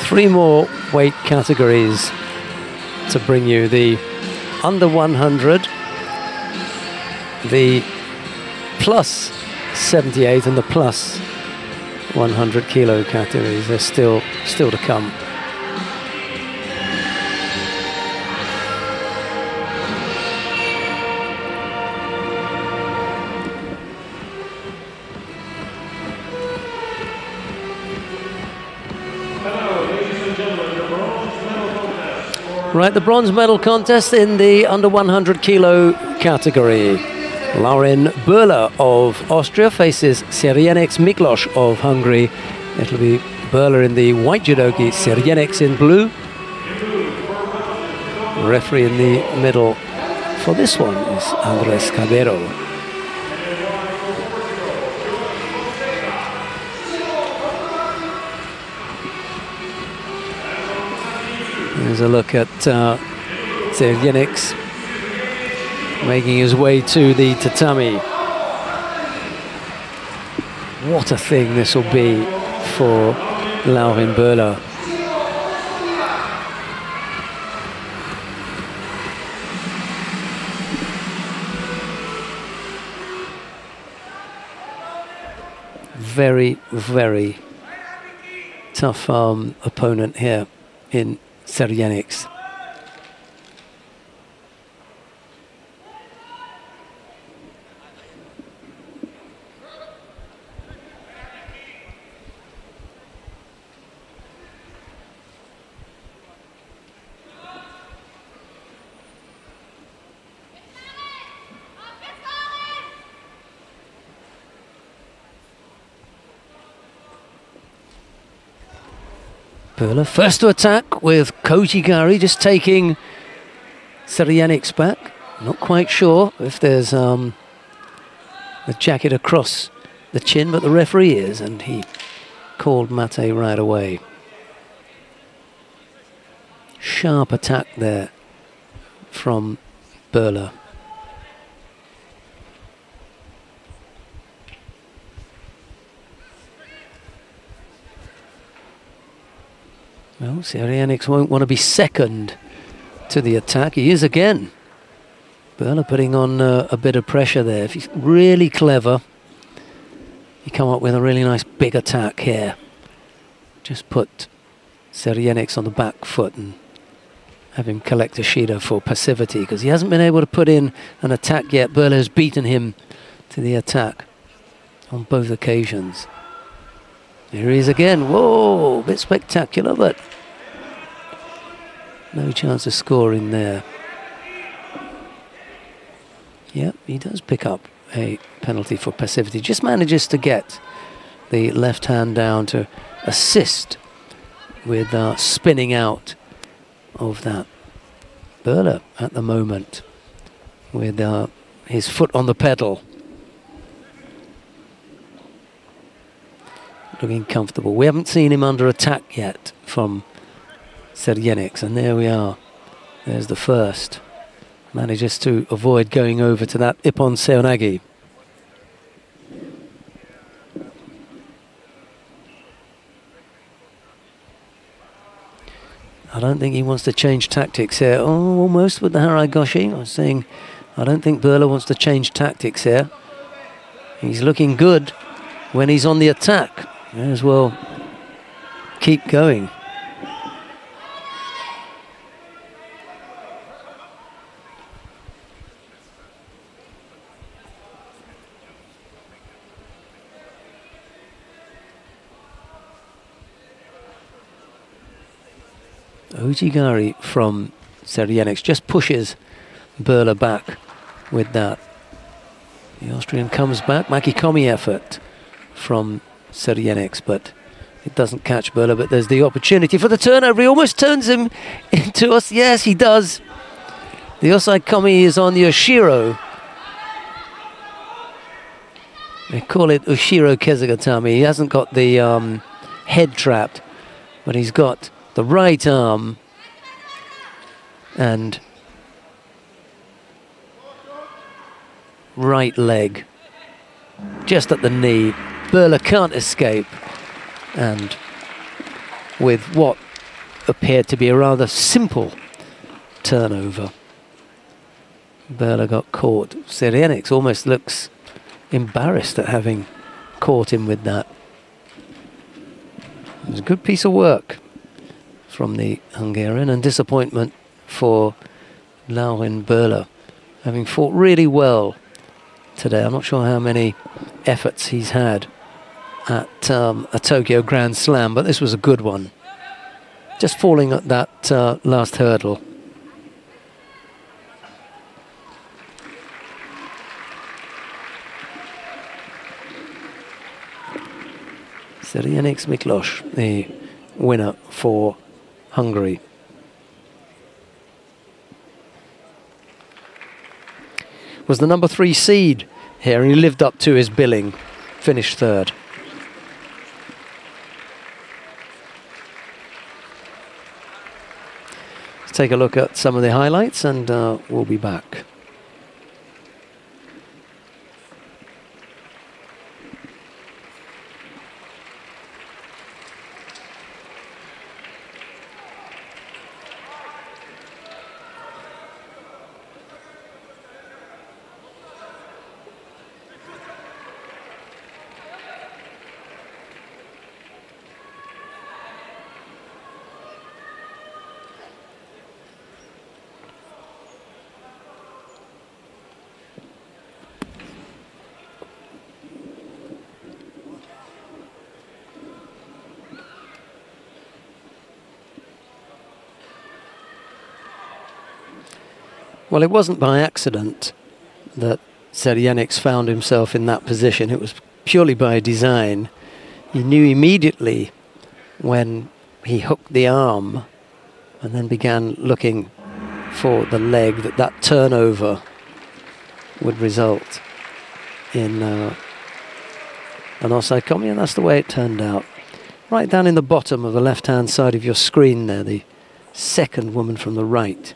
Three more weight categories to bring you: the under 100, the plus 78 and the plus 100 kilo categories. They're still to come. Right, the bronze medal contest in the under 100 kilo category. Laurin Böhler of Austria faces Sirienex Miklos of Hungary. It'll be Böhler in the white judogi, Sirienex in blue. The referee in the middle for this one is Andres Cabero. There's a look at Sirienex making his way to the tatami. What a thing this will be for Laurin Böhler. Very, very tough opponent here in Sirienex. Böhler first to attack with Kojigari, just taking Sirienex back. Not quite sure if there's the jacket across the chin, but the referee is, and he called mate right away. Sharp attack there from Böhler. Well, Sirienex won't want to be second to the attack. He is again. Böhler putting on a bit of pressure there. If he's really clever, he come up with a really nice big attack here. Just put Sirienex on the back foot and have him collect a Shida for passivity, because he hasn't been able to put in an attack yet. Böhler's beaten him to the attack on both occasions. Here he is again. Whoa, a bit spectacular, but No chance of scoring there. Yep, he does pick up a penalty for passivity. Just manages to get the left hand down to assist with spinning out of that. Böhler at the moment with his foot on the pedal. Looking comfortable. We haven't seen him under attack yet from Serjenics, and there we are. There's the first. Manages to avoid going over to that Ippon Seoinage. I don't think he wants to change tactics here. Oh, almost with the Harai Goshi. I was saying, I don't think Böhler wants to change tactics here. He's looking good when he's on the attack. May as well keep going. Ojigari from Serjenics just pushes Böhler back with that. The Austrian comes back. Makikomi effort from Serjenics, but it doesn't catch Böhler. But there's the opportunity for the turnover. He almost turns him into us. Yes, he does. The Osaikomi is on Yoshiro. They call it Ushiro Kezugatami. He hasn't got the head trapped, but he's got the right arm and right leg just at the knee. Böhler can't escape, and with what appeared to be a rather simple turnover, Böhler got caught. Serjenics almost looks embarrassed at having caught him with that. It was a good piece of work from the Hungarian, and disappointment for Laurin Böhler, having fought really well today. I'm not sure how many efforts he's had at a Tokyo Grand Slam, but this was a good one. Just falling at that last hurdle. Serjenics Miklos, the winner for Hungary. Was the number 3 seed here, and he lived up to his billing, finished third. Let's take a look at some of the highlights, and we'll be back. Well, it wasn't by accident that Serjenics found himself in that position. It was purely by design. He knew immediately when he hooked the arm and then began looking for the leg that that turnover would result in an osaikomi, and that's the way it turned out. Right down in the bottom of the left-hand side of your screen there, the second woman from the right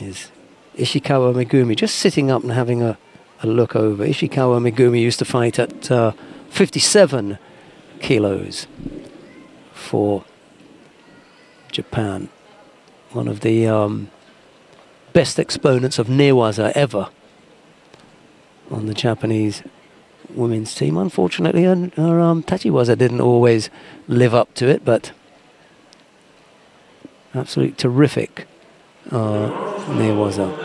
is Ishikawa Megumi, just sitting up and having a look over. Ishikawa Megumi used to fight at 57 kilos for Japan. One of the best exponents of newaza ever on the Japanese women's team. Unfortunately, her tachiwaza didn't always live up to it, but absolutely terrific newaza.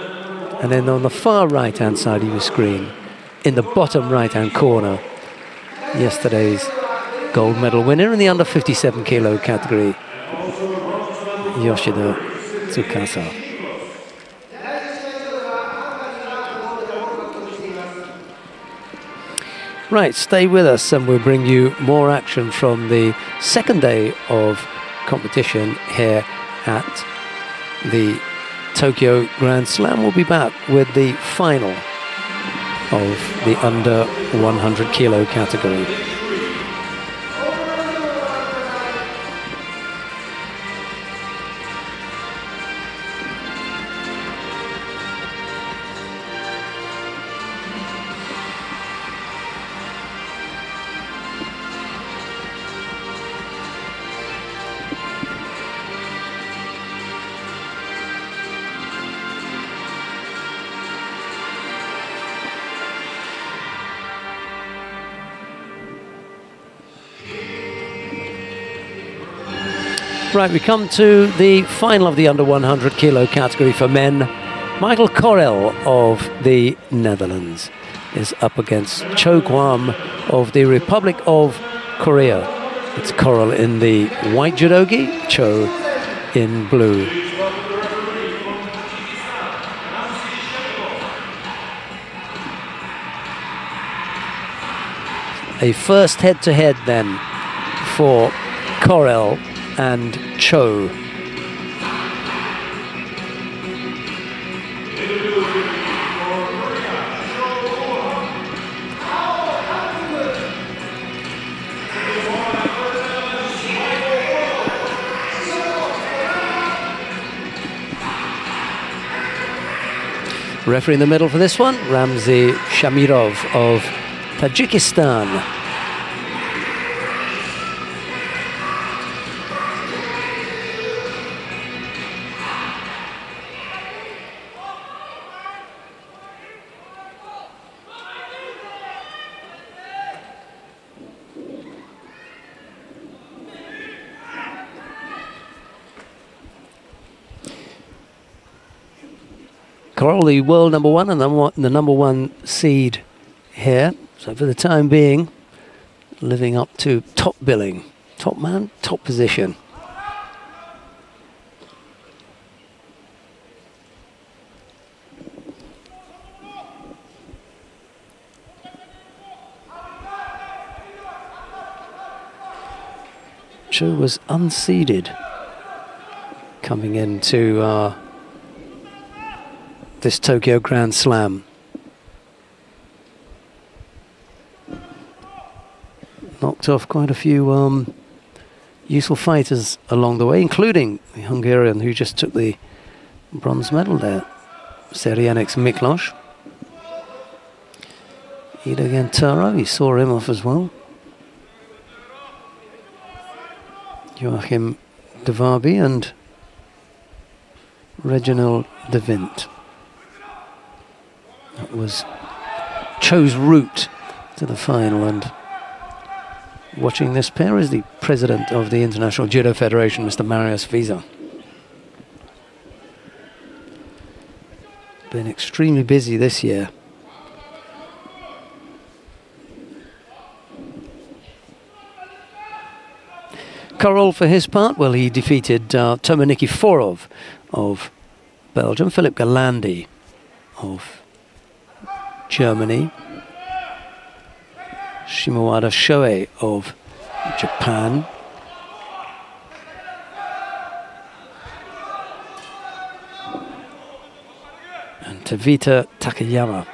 And then on the far right-hand side of your screen, in the bottom right-hand corner, yesterday's gold medal winner in the under 57 kilo category, Yoshida Tsukasa. Right, stay with us and we'll bring you more action from the second day of competition here at the Tokyo Grand Slam. We'll be back with the final of the under 100 kilo category. Right, we come to the final of the under 100 kilo category for men. Michael Korel of the Netherlands is up against Cho Kwam of the Republic of Korea. It's Korel in the white judogi, Cho in blue. A first head-to-head then for Korel and Cho. Referee in the middle for this one, Ramzi Shamirov of Tajikistan. Korel, the world number one and the number one seed here. So for the time being, living up to top billing. Top man, top position. Cho was unseeded coming into this Tokyo Grand Slam. Knocked off quite a few useful fighters along the way, including the Hungarian who just took the bronze medal there, Serianix Miklos. Ida Gantaro, he saw him off as well. Joachim de Varby and Reginald de Vint. That was Cho's route to the final, and watching this pair is the president of the International Judo Federation, Mr. Marius Visa. Been extremely busy this year. Korel, for his part, well, he defeated Toma Nikiforov of Belgium, Philip Galandi of Germany, Shimowada Shoei of Japan, and Tavita Takayama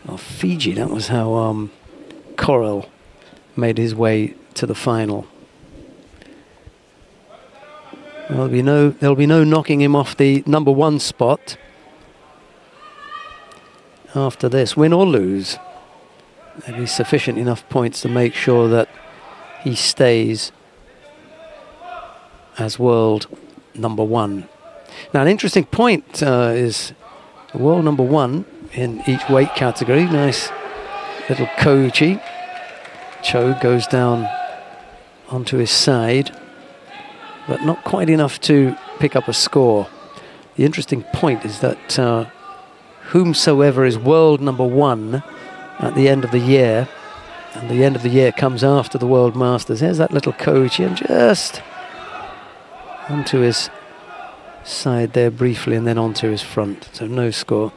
of Fiji. That was how Korel made his way to the final. There'll be no knocking him off the number one spot after this, win or lose. There'll be sufficient enough points to make sure that he stays as world number one. Now, an interesting point is world number one in each weight category. Nice little Koichi. Cho goes down onto his side, but not quite enough to pick up a score. The interesting point is that whomsoever is world number one at the end of the year, and the end of the year comes after the World Masters, there's that little Koichi, and just onto his side there briefly and then onto his front. So no score.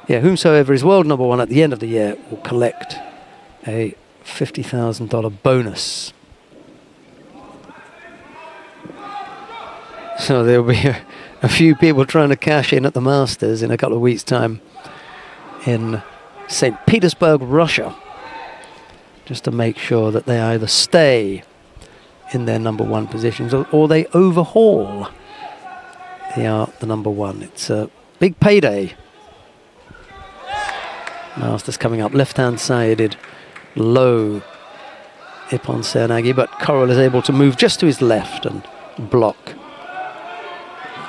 Yeah, whomsoever is world number 1 at the end of the year will collect a $50,000 bonus. So there'll be a few people trying to cash in at the Masters in a couple of weeks' time in St. Petersburg, Russia, just to make sure that they either stay in their number 1 positions or they overhaul the number 1. It's a big payday. Masters coming up, left-hand sided, low Ippon Seoinage, but Coral is able to move just to his left and block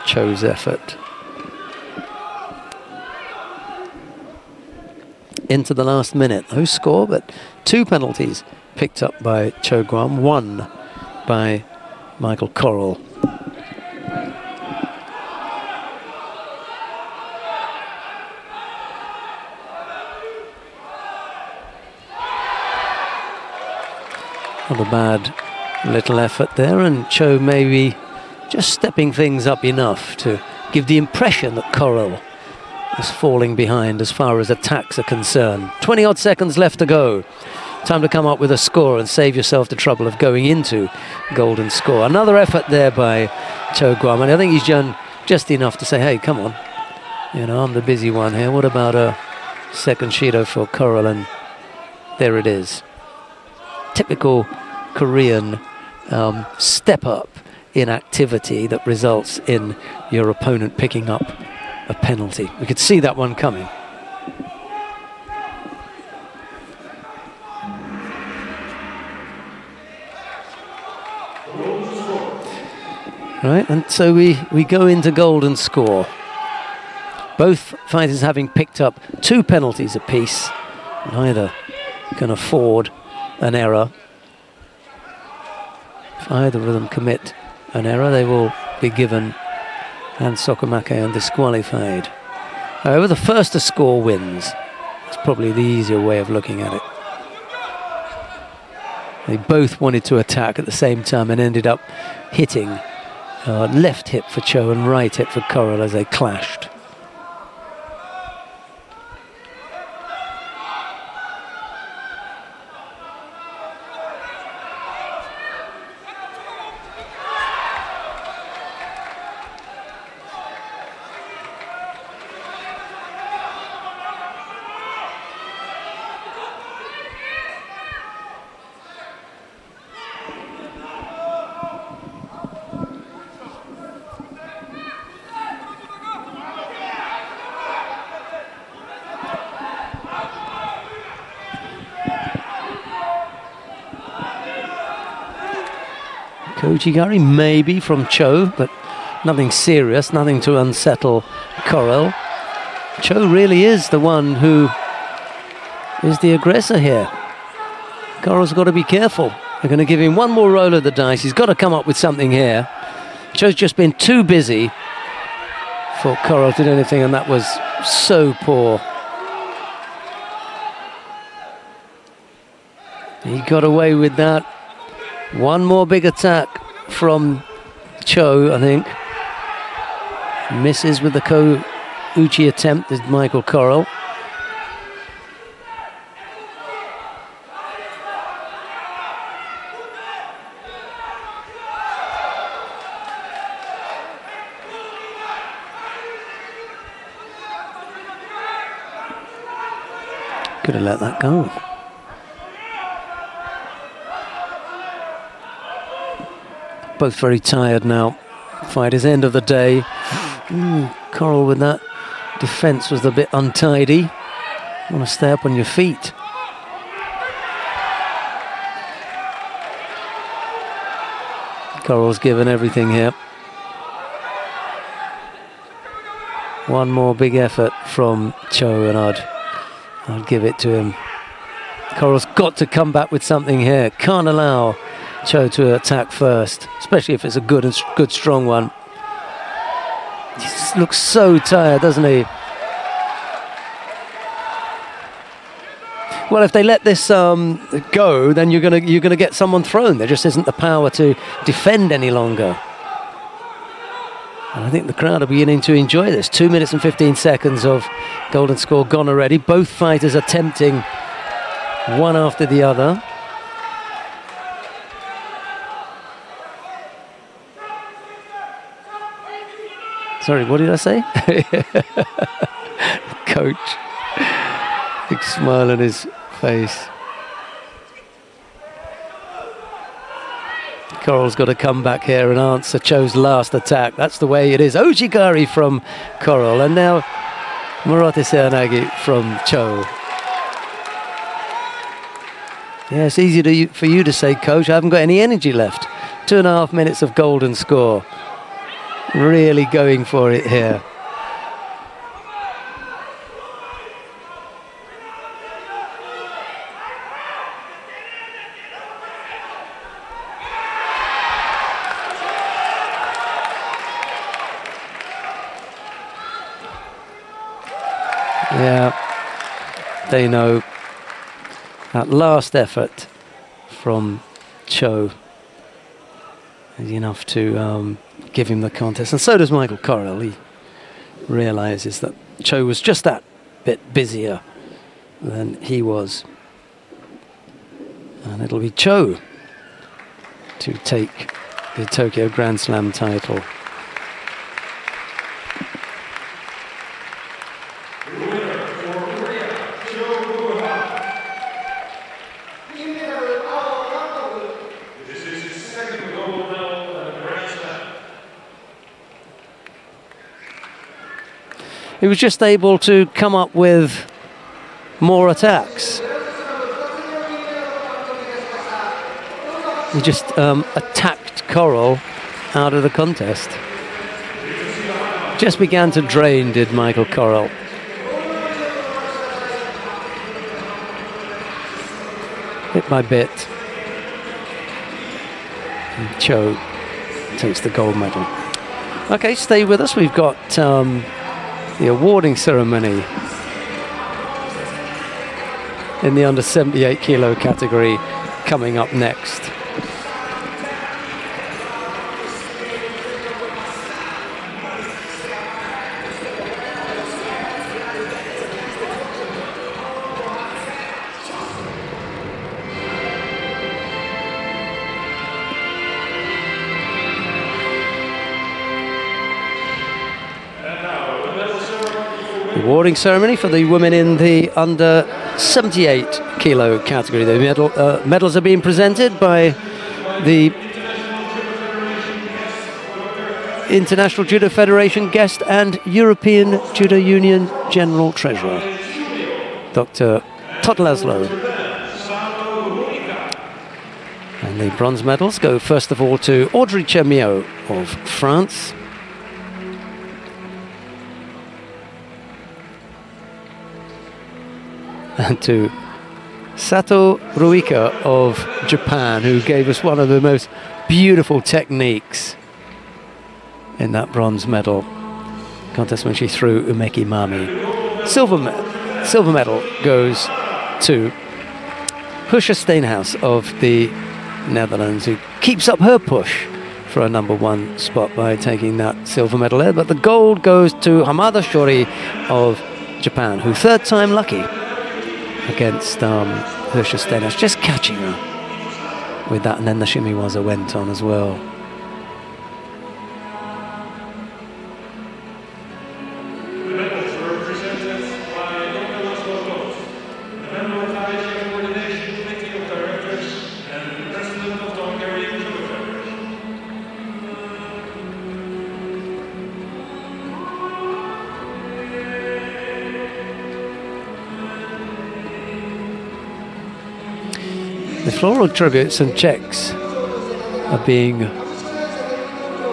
Cho's effort. Into the last minute, no score, but 2 penalties picked up by Cho Guam, 1 by Michael Coral. Not a bad little effort there, and Cho maybe just stepping things up enough to give the impression that Coral is falling behind as far as attacks are concerned. 20-odd seconds left to go. Time to come up with a score and save yourself the trouble of going into golden score. Another effort there by Cho Guam, and I think he's done just enough to say, hey, come on, you know, I'm the busy one here. What about a second Shido for Coral? And there it is. Typical Korean step up in activity that results in your opponent picking up a penalty. We could see that one coming. Right, and so we go into golden score. Both fighters having picked up 2 penalties apiece. Neither can afford an error. If either of them commit an error, they will be given hand sokomake and disqualified. However, the first to score wins. It's probably the easier way of looking at it. They both wanted to attack at the same time and ended up hitting left hip for Cho and right hip for Coral as they clashed. Kochigari maybe from Cho, but nothing serious, nothing to unsettle Coral. Cho really is the one who is the aggressor here. Coral's got to be careful. They're going to give him one more roll of the dice. He's got to come up with something here. Cho's just been too busy for Coral to do anything, and that was so poor. He got away with that. One more big attack from Cho, I think. Misses with the Ko-uchi attempt is Michael Coral. Could have let that go. Both very tired now. Fighters end of the day. Coral with that defense was a bit untidy. Want to stay up on your feet. Coral's given everything here. One more big effort from Cho and I'd give it to him. Coral's got to come back with something here. Can't allow Cho to attack first, especially if it's a good strong one. He just looks so tired, doesn't he? Well, if they let this go, then you're gonna get someone thrown. There just isn't the power to defend any longer. And I think the crowd are beginning to enjoy this. 2 minutes and 15 seconds of golden score gone already. Both fighters attempting one after the other. Sorry, what did I say? Coach. Big smile on his face. Coral's got to come back here and answer Cho's last attack. That's the way it is. Ojigari from Coral, and now Murate Seanagi from Cho. Yeah, it's easy for you to say, Coach, I haven't got any energy left. 2.5 minutes of golden score. Really going for it here. Yeah, they know that last effort from Cho is enough to give him the contest, and so does Michael Corral. He realizes that Cho was just that bit busier than he was, and it'll be Cho to take the Tokyo Grand Slam title. He was just able to come up with more attacks. He just attacked Corral out of the contest. Just began to drain, did Michael Corral. Bit by bit. And Cho takes the gold medal. Okay, stay with us. We've got the awarding ceremony in the under 78 kilo category coming up next. Awarding ceremony for the women in the under 78 kilo category. The medals are being presented by the International Judo Federation guest and European Judo Union General Treasurer, Dr. Todd Laszlo. And the bronze medals go first of all to Audrey Chemiot of France. And to Sato Ruika of Japan, who gave us one of the most beautiful techniques in that bronze medal contest when she threw Umeki Mami. Silver medal goes to Husha Steenhuis of the Netherlands, who keeps up her push for a #1 spot by taking that silver medal there. But the gold goes to Hamada Shori of Japan, who third time lucky against Husha Steenhuis, just catching her with that, and then the Shimiwaza went on as well. The floral tributes and checks are being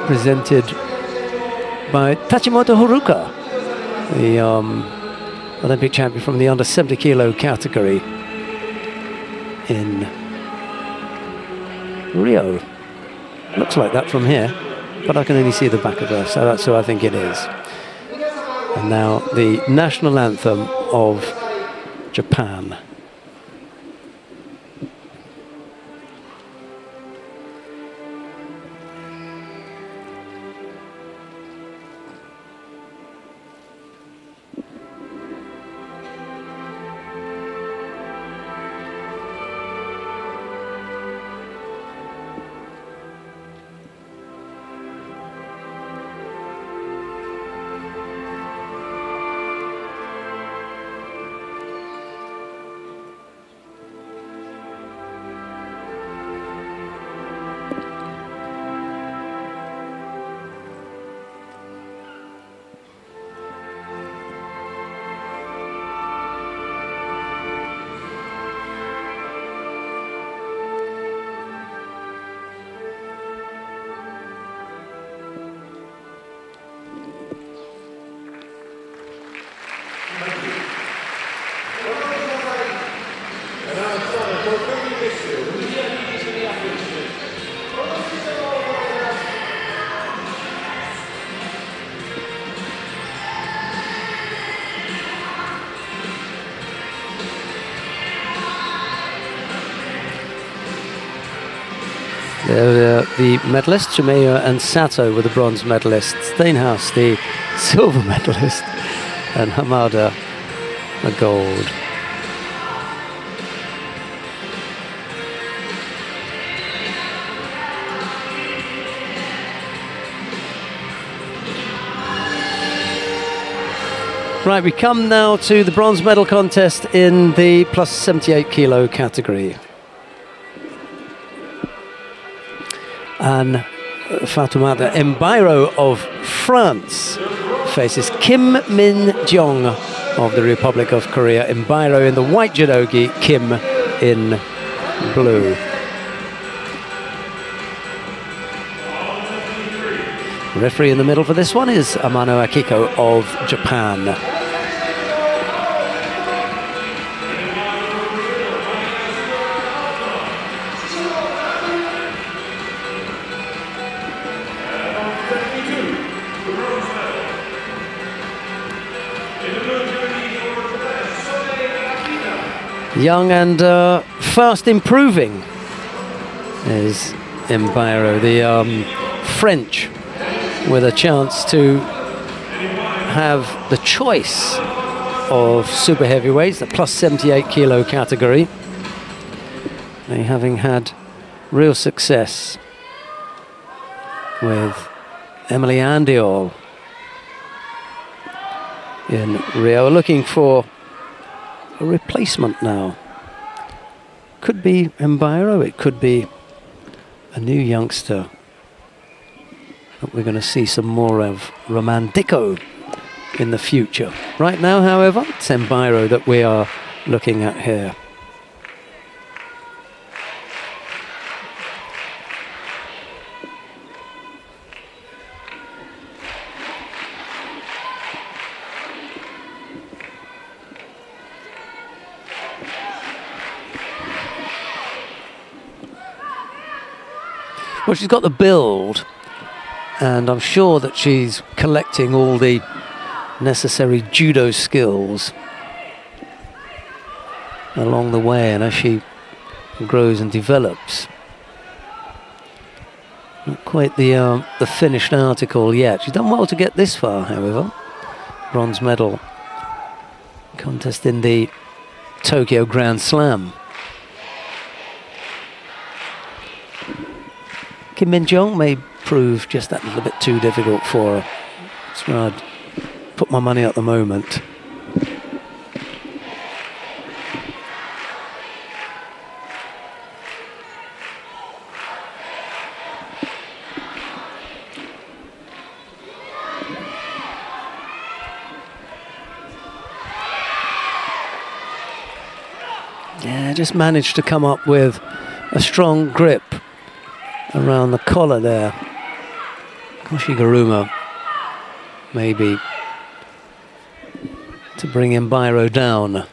presented by Tachimoto Haruka, the Olympic champion from the under 70 kilo category in Rio. Looks like that from here, but I can only see the back of her, so that's who I think it is. And now the national anthem of Japan. They're the medalists. Chimeya and Sato were the bronze medalists. Steinhaus, the silver medalist, and Hamada, the gold. Right, we come now to the bronze medal contest in the plus 78 kilo category. And Fatoumata Mbairo of France faces Kim Min-jong of the Republic of Korea. Mbairo in the white judogi, Kim in blue. Referee in the middle for this one is Amano Akiko of Japan. Young and fast improving is Mbairo, the French, with a chance to have the choice of super heavyweights, the plus 78 kilo category. They having had real success with Emily Andiol in Rio, looking for a replacement now. Could be Mbairo, it could be a new youngster. We're going to see some more of Roman Dicko in the future. Right now, however, it's Mbairo that we are looking at here. Well, she's got the build, and I'm sure that she's collecting all the necessary judo skills along the way, and as she grows and develops. Not quite the finished article yet. She's done well to get this far, however. Bronze medal contest in the Tokyo Grand Slam. Kim Min-jong may prove just that little bit too difficult for her. That's where I'd put my money at the moment. Yeah, just managed to come up with a strong grip around the collar there. Koshiguruma maybe to bring Mbairo down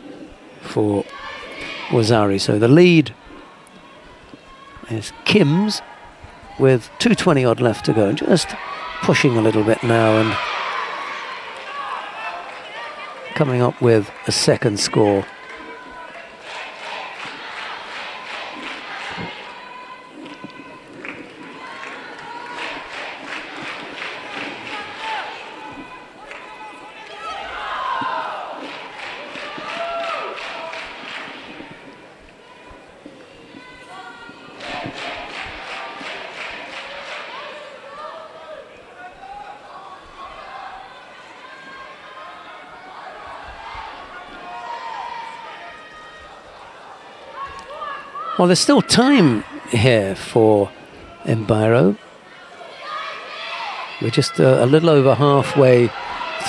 for Wazari. So the lead is Kim's with 2:20 odd left to go. Just pushing a little bit now and coming up with a second score. Well, there's still time here for Mbairo. We're just a little over halfway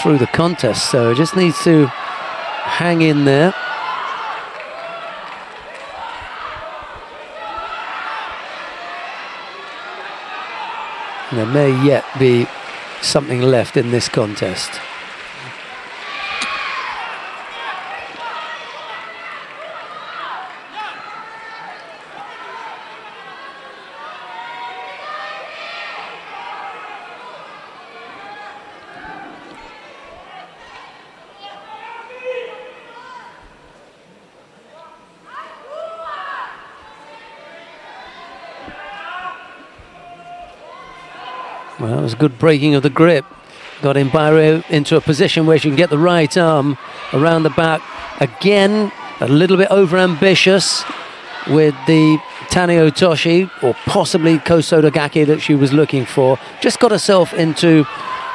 through the contest, so it just needs to hang in there. And there may yet be something left in this contest. Well, it was a good breaking of the grip. Got Mbairu into a position where she can get the right arm around the back. Again, a little bit over-ambitious with the Tani Otoshi, or possibly Kosoda Gaki that she was looking for. Just got herself into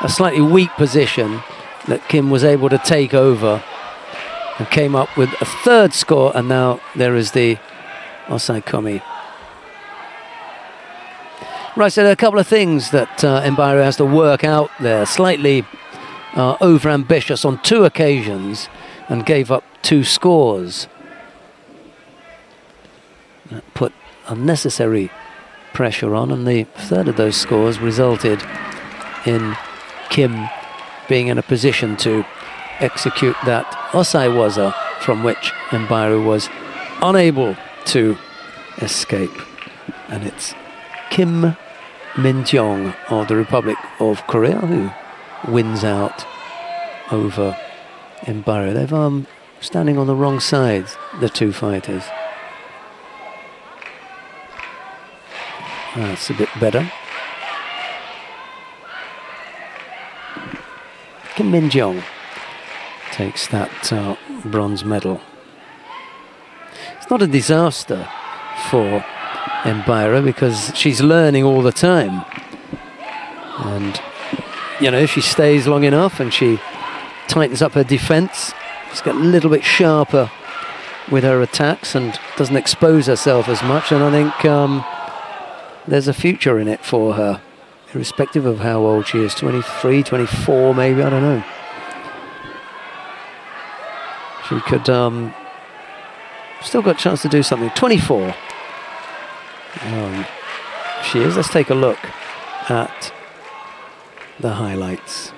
a slightly weak position that Kim was able to take over and came up with a third score, and now there is the Osai Komi. Right, so there are a couple of things that Mbairu has to work out there. Slightly over-ambitious on 2 occasions and gave up 2 scores. That put unnecessary pressure on, and the third of those scores resulted in Kim being in a position to execute that Osai Waza from which Mbairu was unable to escape. And it's Kim Min-jeong of the Republic of Korea who wins out over Mbairu. They've standing on the wrong sides, the 2 fighters. That's a bit better. Kim Min-jeong takes that bronze medal. It's not a disaster for Mbairu because she's learning all the time. And, you know, if she stays long enough and she tightens up her defense, she's got a little bit sharper with her attacks and doesn't expose herself as much, and I think there's a future in it for her, irrespective of how old she is, 23, 24 maybe, I don't know. She could, still got a chance to do something. 24. She is. Let's take a look at the highlights.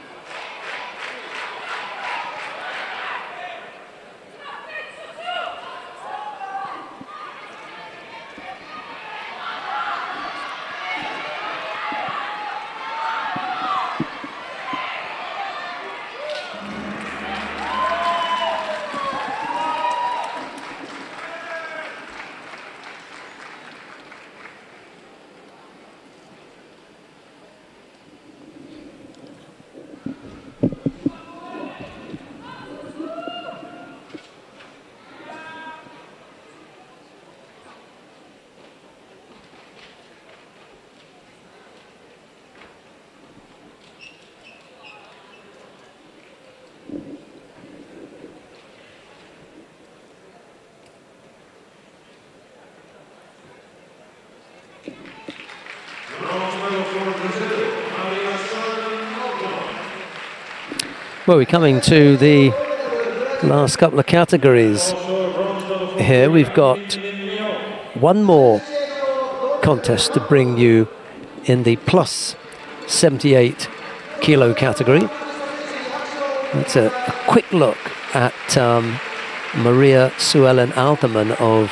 Well, we're coming to the last couple of categories here. We've got one more contest to bring you in the plus 78 kilo category. That's a quick look at Maria Suelen Alterman of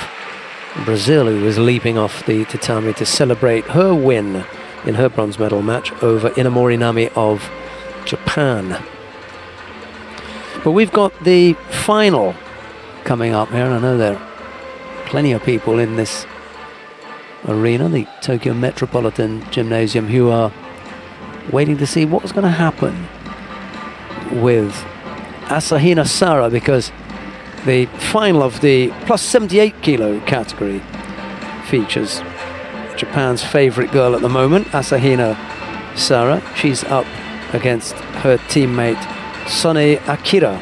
Brazil, who was leaping off the tatami to celebrate her win in her bronze medal match over Inamori Nami of Japan. But we've got the final coming up here, and I know there are plenty of people in this arena, the Tokyo Metropolitan Gymnasium, who are waiting to see what's going to happen with Asahina Sara, because the final of the plus 78 kilo category features Japan's favorite girl at the moment, Asahina Sara. She's up against her teammate Sone Akira.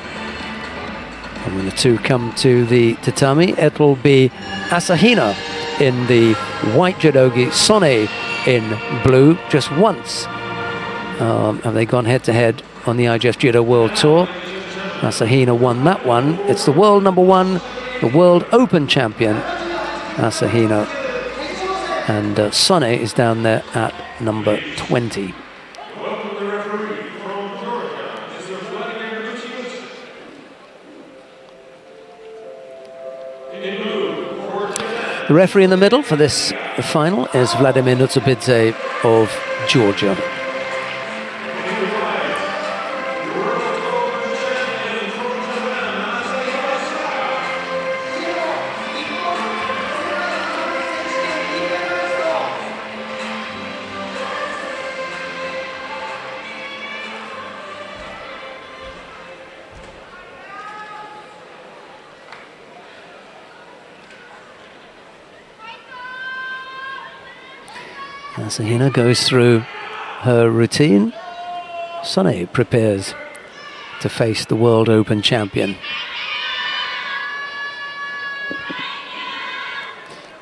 And when the two come to the tatami, it'll be Asahina in the white judogi, Sone in blue. Just once have they gone head-to-head on the IJF Judo World Tour. Asahina won that one. It's the world number 1, the World Open champion, Asahina. And Sone is down there at number 20. The referee in the middle for this final is Vladimir Nutsubidze of Georgia. Asahina goes through her routine. Sone prepares to face the World Open champion.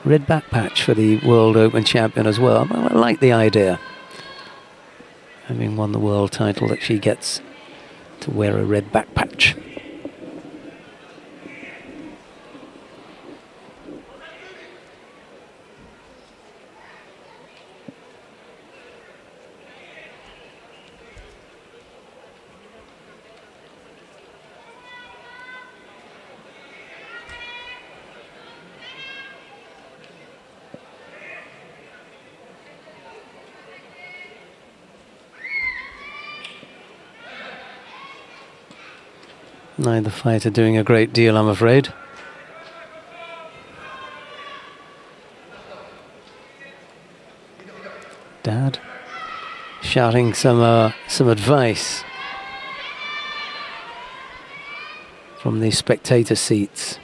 Red back patch for the World Open champion as well. I like the idea. Having won the world title, that she gets to wear a red back patch. Neither fighter doing a great deal, I'm afraid. Dad shouting some advice from the spectator seats.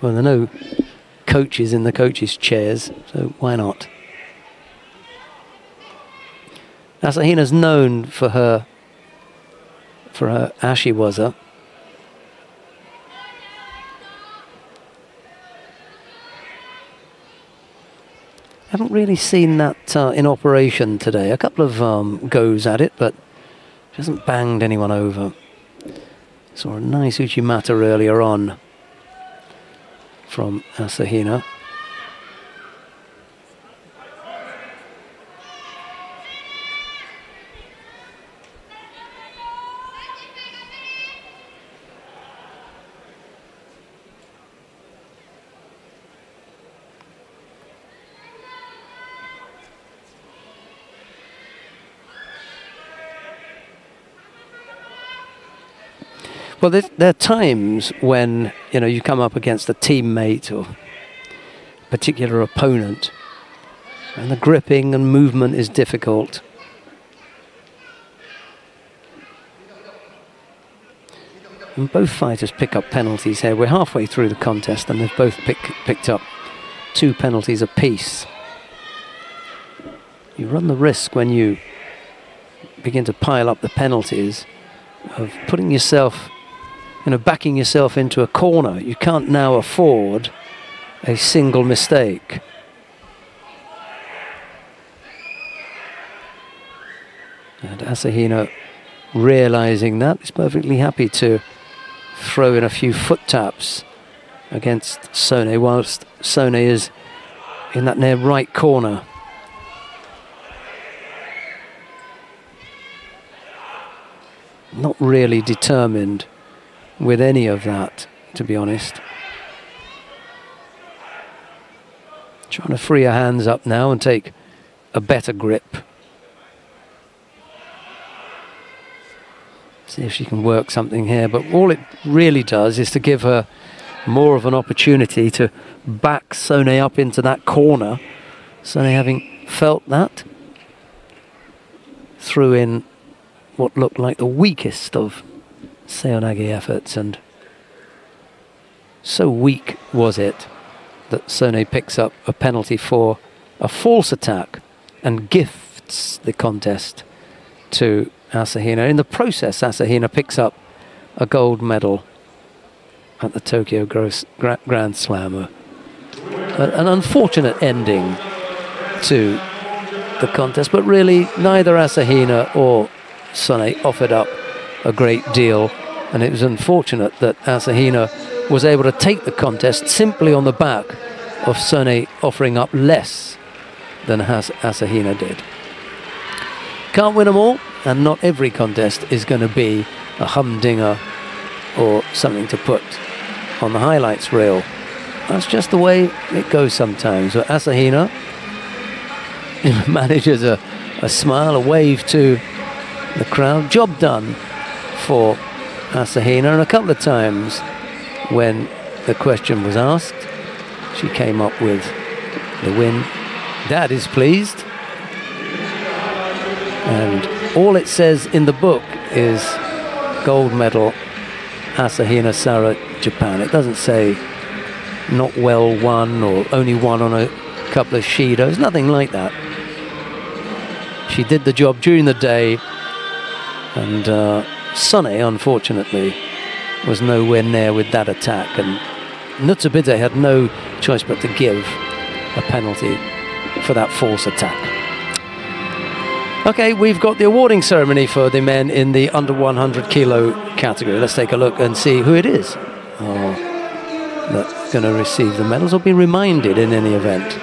Well, there are no coaches in the coaches' chairs, so why not? Asahina's known for her ashiwaza. Haven't really seen that in operation today. A couple of goes at it, but she hasn't banged anyone over. Saw a nice uchimata earlier on from Asahina. Well, there are times when, you know, you come up against a teammate or particular opponent and the gripping and movement is difficult. And both fighters pick up penalties here. We're halfway through the contest and they've both picked up 2 penalties apiece. You run the risk when you begin to pile up the penalties of putting yourself, you know, backing yourself into a corner. You can't now afford a single mistake. And Asahina, realizing that, is perfectly happy to throw in a few foot taps against Sone, whilst Sone is in that near right corner. Not really determined with any of that, to be honest. Trying to free her hands up now and take a better grip. See if she can work something here, but all it really does is to give her more of an opportunity to back Sone up into that corner. Sone, having felt that, threw in what looked like the weakest of Seoinage efforts, and so weak was it that Sone picks up a penalty for a false attack and gifts the contest to Asahina. In the process, Asahina picks up a gold medal at the Tokyo Grand Slam. An unfortunate ending to the contest, but really neither Asahina or Sone offered up a great deal, and it was unfortunate that Asahina was able to take the contest simply on the back of Sone offering up less than Asahina did. Can't win them all, and not every contest is going to be a humdinger or something to put on the highlights reel. That's just the way it goes sometimes. So Asahina manages a smile, a wave to the crowd. Job done for Asahina, and a couple of times when the question was asked, she came up with the win. Dad is pleased, and all it says in the book is gold medal, Asahina Sara, Japan. It doesn't say not well won or only won on a couple of Shidos, nothing like that. She did the job during the day, and Sonny, unfortunately, was nowhere near with that attack, and Nutsubidze had no choice but to give a penalty for that false attack. Okay, we've got the awarding ceremony for the men in the under 100 kilo category. Let's take a look and see who it is that's going to receive the medals or be reminded in any event.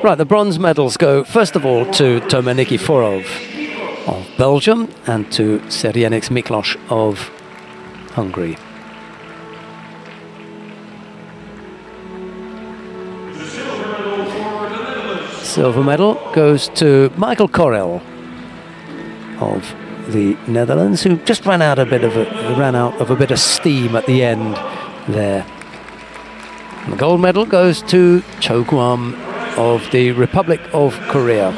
Right, the bronze medals go first of all to Toma Nikiforov of Belgium and to Sergenix Miklos of Hungary. Silver medal goes to Michael Correll of the Netherlands, who just ran out of a bit of steam at the end there. And the gold medal goes to Cho Kwam of the Republic of Korea.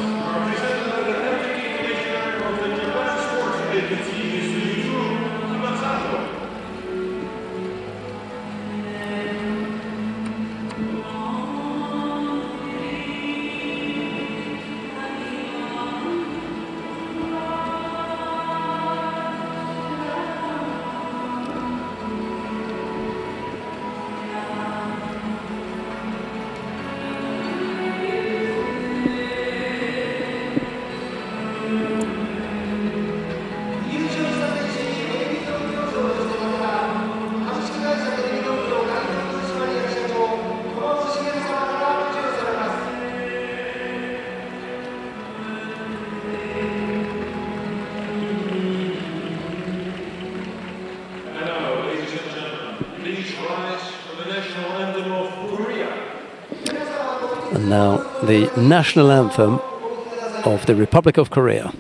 And now the national anthem of the Republic of Korea.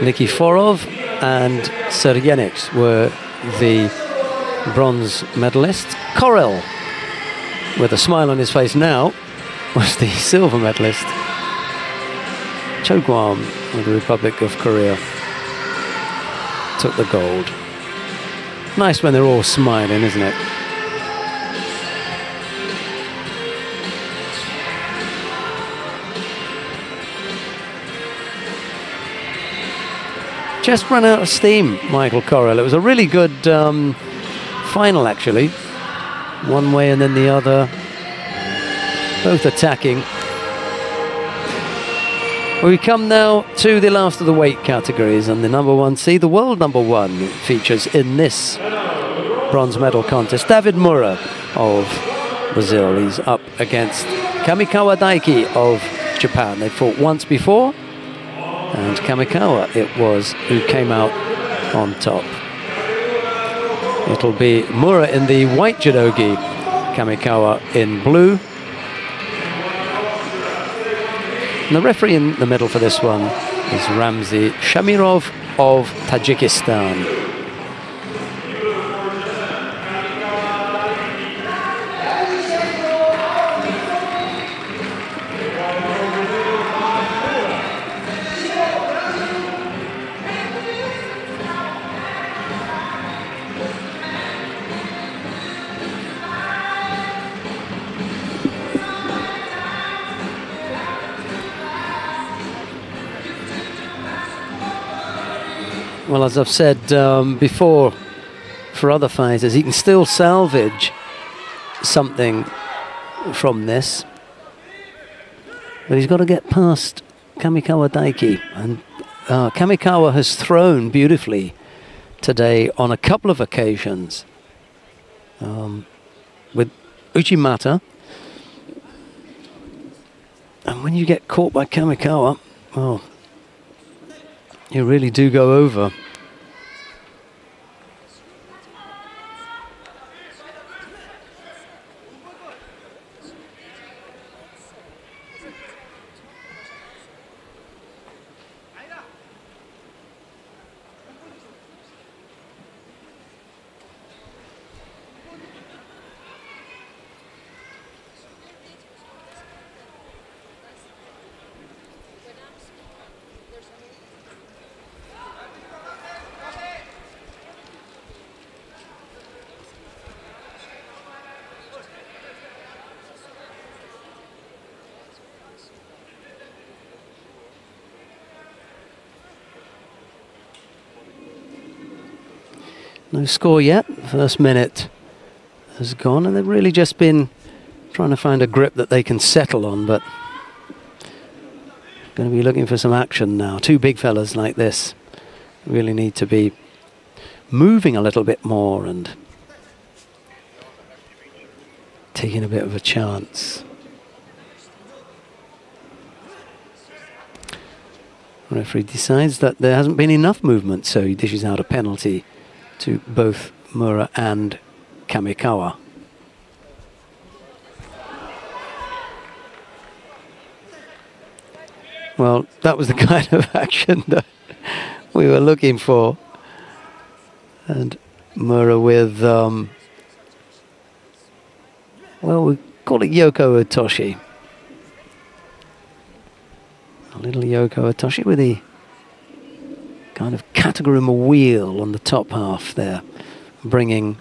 Nikiforov and Sergenix were the bronze medalists. Correll, with a smile on his face now, was the silver medalist. Cho Kwam of the Republic of Korea took the gold. Nice when they're all smiling, isn't it? Just ran out of steam, Michael Correll. It was a really good final, actually. One way and then the other, both attacking. We come now to the last of the weight categories, and the number one seed, the world number one, features in this bronze medal contest. David Mura of Brazil. He's up against Kamikawa Daiki of Japan. They fought once before, and Kamikawa it was who came out on top. It'll be Mura in the white judogi, Kamikawa in blue. And the referee in the middle for this one is Ramzi Shamirov of Tajikistan. Well, as I've said before, for other fighters, he can still salvage something from this, but he's got to get past Kamikawa Daiki, and Kamikawa has thrown beautifully today on a couple of occasions with Uchimata, and when you get caught by Kamikawa, well, you really do go over. No score yet. First minute has gone, and they've really just been trying to find a grip that they can settle on, but going to be looking for some action now. Two big fellas like this really need to be moving a little bit more and taking a bit of a chance. The referee decides that there hasn't been enough movement, so he dishes out a penalty to both Mura and Kamikawa. Well, that was the kind of action that we were looking for. And Mura with, well, we call it Yoko Otoshi. A little Yoko Otoshi with the kind of Kataguruma wheel on the top half there, bringing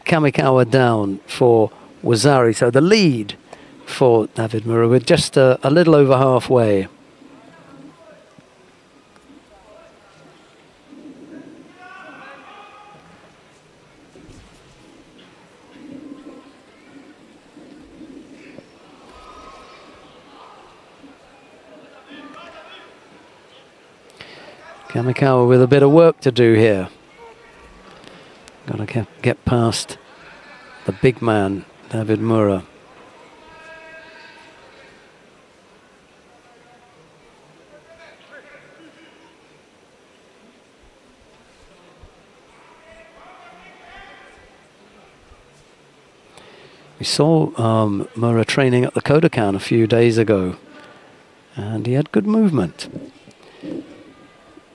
Kamikawa down for Wazari. So the lead for David Mura with just a little over halfway. Kamikawa with a bit of work to do here. Got to get past the big man, David Mura. We saw Mura training at the Kodokan a few days ago, and he had good movement.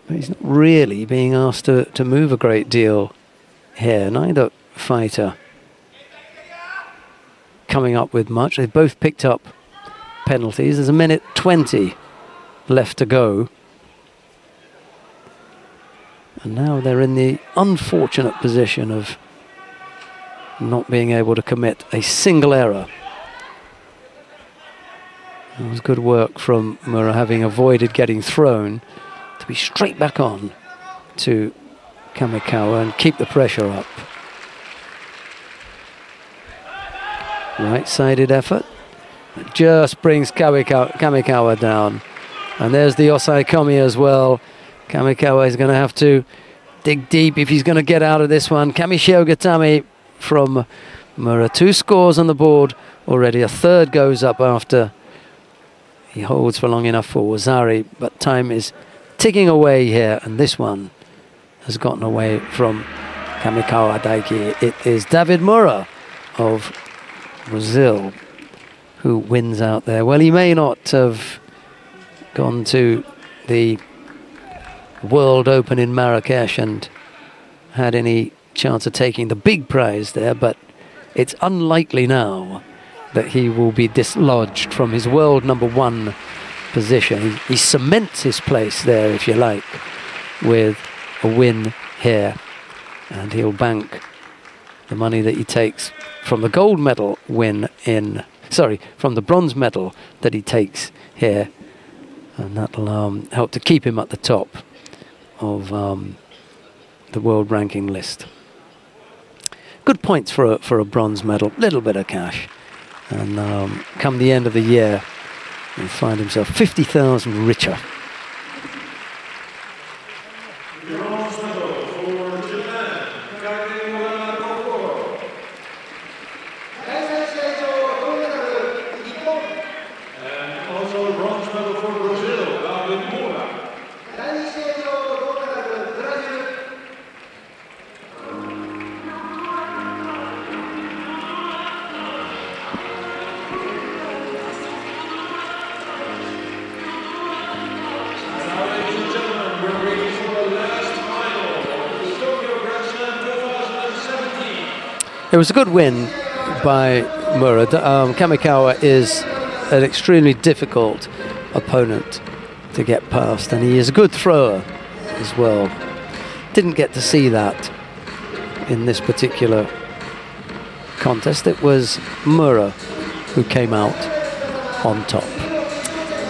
But he's not really being asked to move a great deal here. Neither fighter coming up with much. They've both picked up penalties. There's a minute 20 left to go. And now they're in the unfortunate position of not being able to commit a single error. It was good work from Mura, having avoided getting thrown, to be straight back on to Kamikawa and keep the pressure up. Right-sided effort. It just brings Kamikawa down. And there's the Osai Komi as well. Kamikawa is going to have to dig deep if he's going to get out of this one. Kamishio Gatami from Mura. 2 scores on the board already. A third goes up after he holds for long enough for Wazari, but time is ticking away here, and this one has gotten away from Kamikawa Daiki. It is David Mura of Brazil who wins out there. Well, he may not have gone to the World Open in Marrakesh and had any chance of taking the big prize there, but it's unlikely now that he will be dislodged from his world #1 position. He cements his place there, if you like, with a win here, and he'll bank the money that he takes from the gold medal win in, sorry, from the bronze medal that he takes here, and that'll help to keep him at the top of the world ranking list. Good points for a bronze medal, little bit of cash. And come the end of the year, he'll find himself 50,000 richer. It was a good win by Mura. Kamikawa is an extremely difficult opponent to get past, and he is a good thrower as well. Didn't get to see that in this particular contest. It was Mura who came out on top.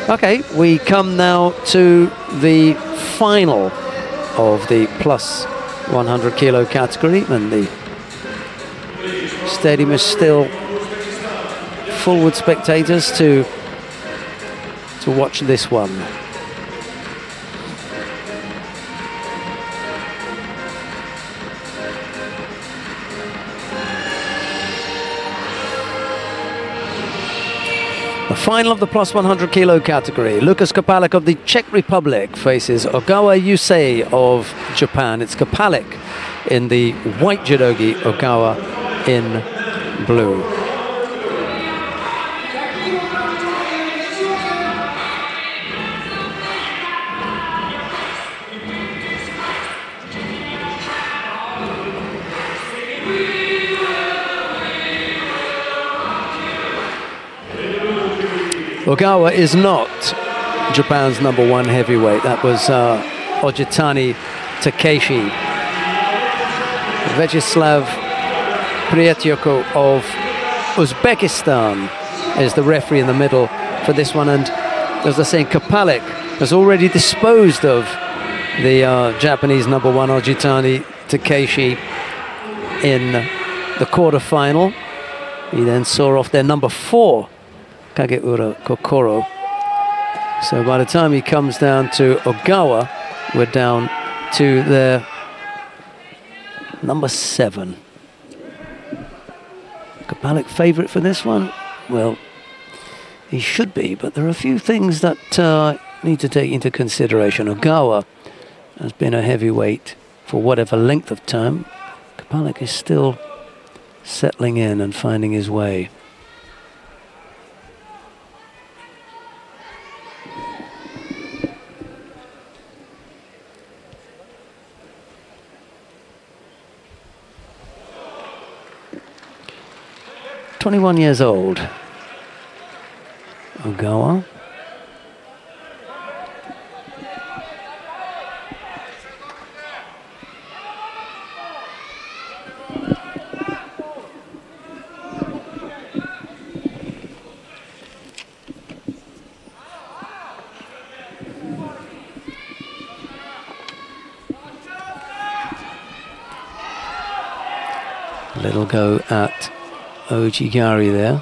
Okay, we come now to the final of the plus 100 kilo category, and the stadium is still full with spectators to watch this one. The final of the plus 100 kilo category. Lukas Kopalik of the Czech Republic faces Ogawa Yusei of Japan. It's Kopalik in the white judogi, Ogawa in blue. Ogawa is not Japan's #1 heavyweight. That was Ojitani Takeshi. Vyacheslav Prietyoko of Uzbekistan is the referee in the middle for this one, and as I say, Kopalik has already disposed of the Japanese #1 Ojitani Takeshi in the quarter-final. He then saw off their #4 Kageura Kokoro. So by the time he comes down to Ogawa, we're down to their #7. Kopalik favourite for this one? Well, he should be, but there are a few things that need to take into consideration. Ogawa has been a heavyweight for whatever length of time. Kopalik is still settling in and finding his way. "21 years old, Ogawa." Little go at Ojigari there.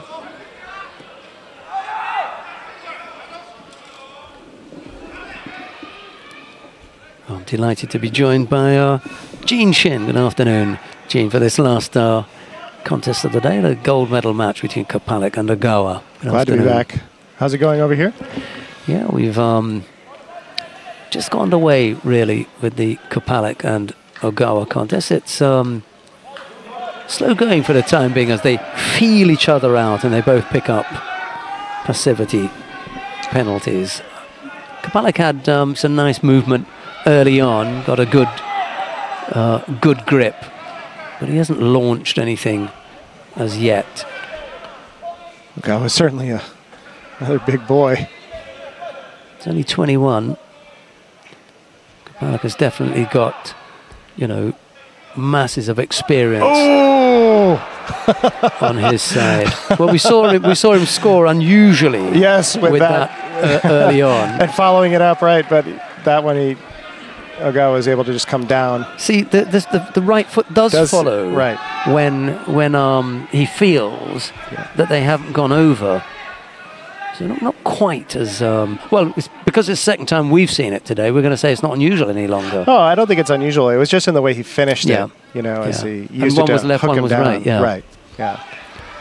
I'm delighted to be joined by Jean Shin. Good afternoon, Jean, for this last contest of the day, the gold medal match between Kopalik and Ogawa. Glad to be back. How's it going over here? Yeah, we've just got underway really with the Kopalik and Ogawa contest. It's slow going for the time being as they feel each other out and they both pick up passivity penalties. Kopalik had some nice movement early on, got a good grip, but he hasn't launched anything as yet. Ogawa is certainly another big boy. He's only 21. Kopalik has definitely got, you know, masses of experience on his side. Well, we saw him score unusually. Yes, with that early on, and following it up right. But that one he Ogawa was able to just come down. See, the right foot does follow right when he feels that they haven't gone over. So not quite as well. It's because it's the second time we've seen it today. We're going to say it's not unusual any longer. Oh, I don't think it's unusual. It was just in the way he finished it. You know, as he used it to was left, hook one him was down. right. Yeah. Right. Yeah.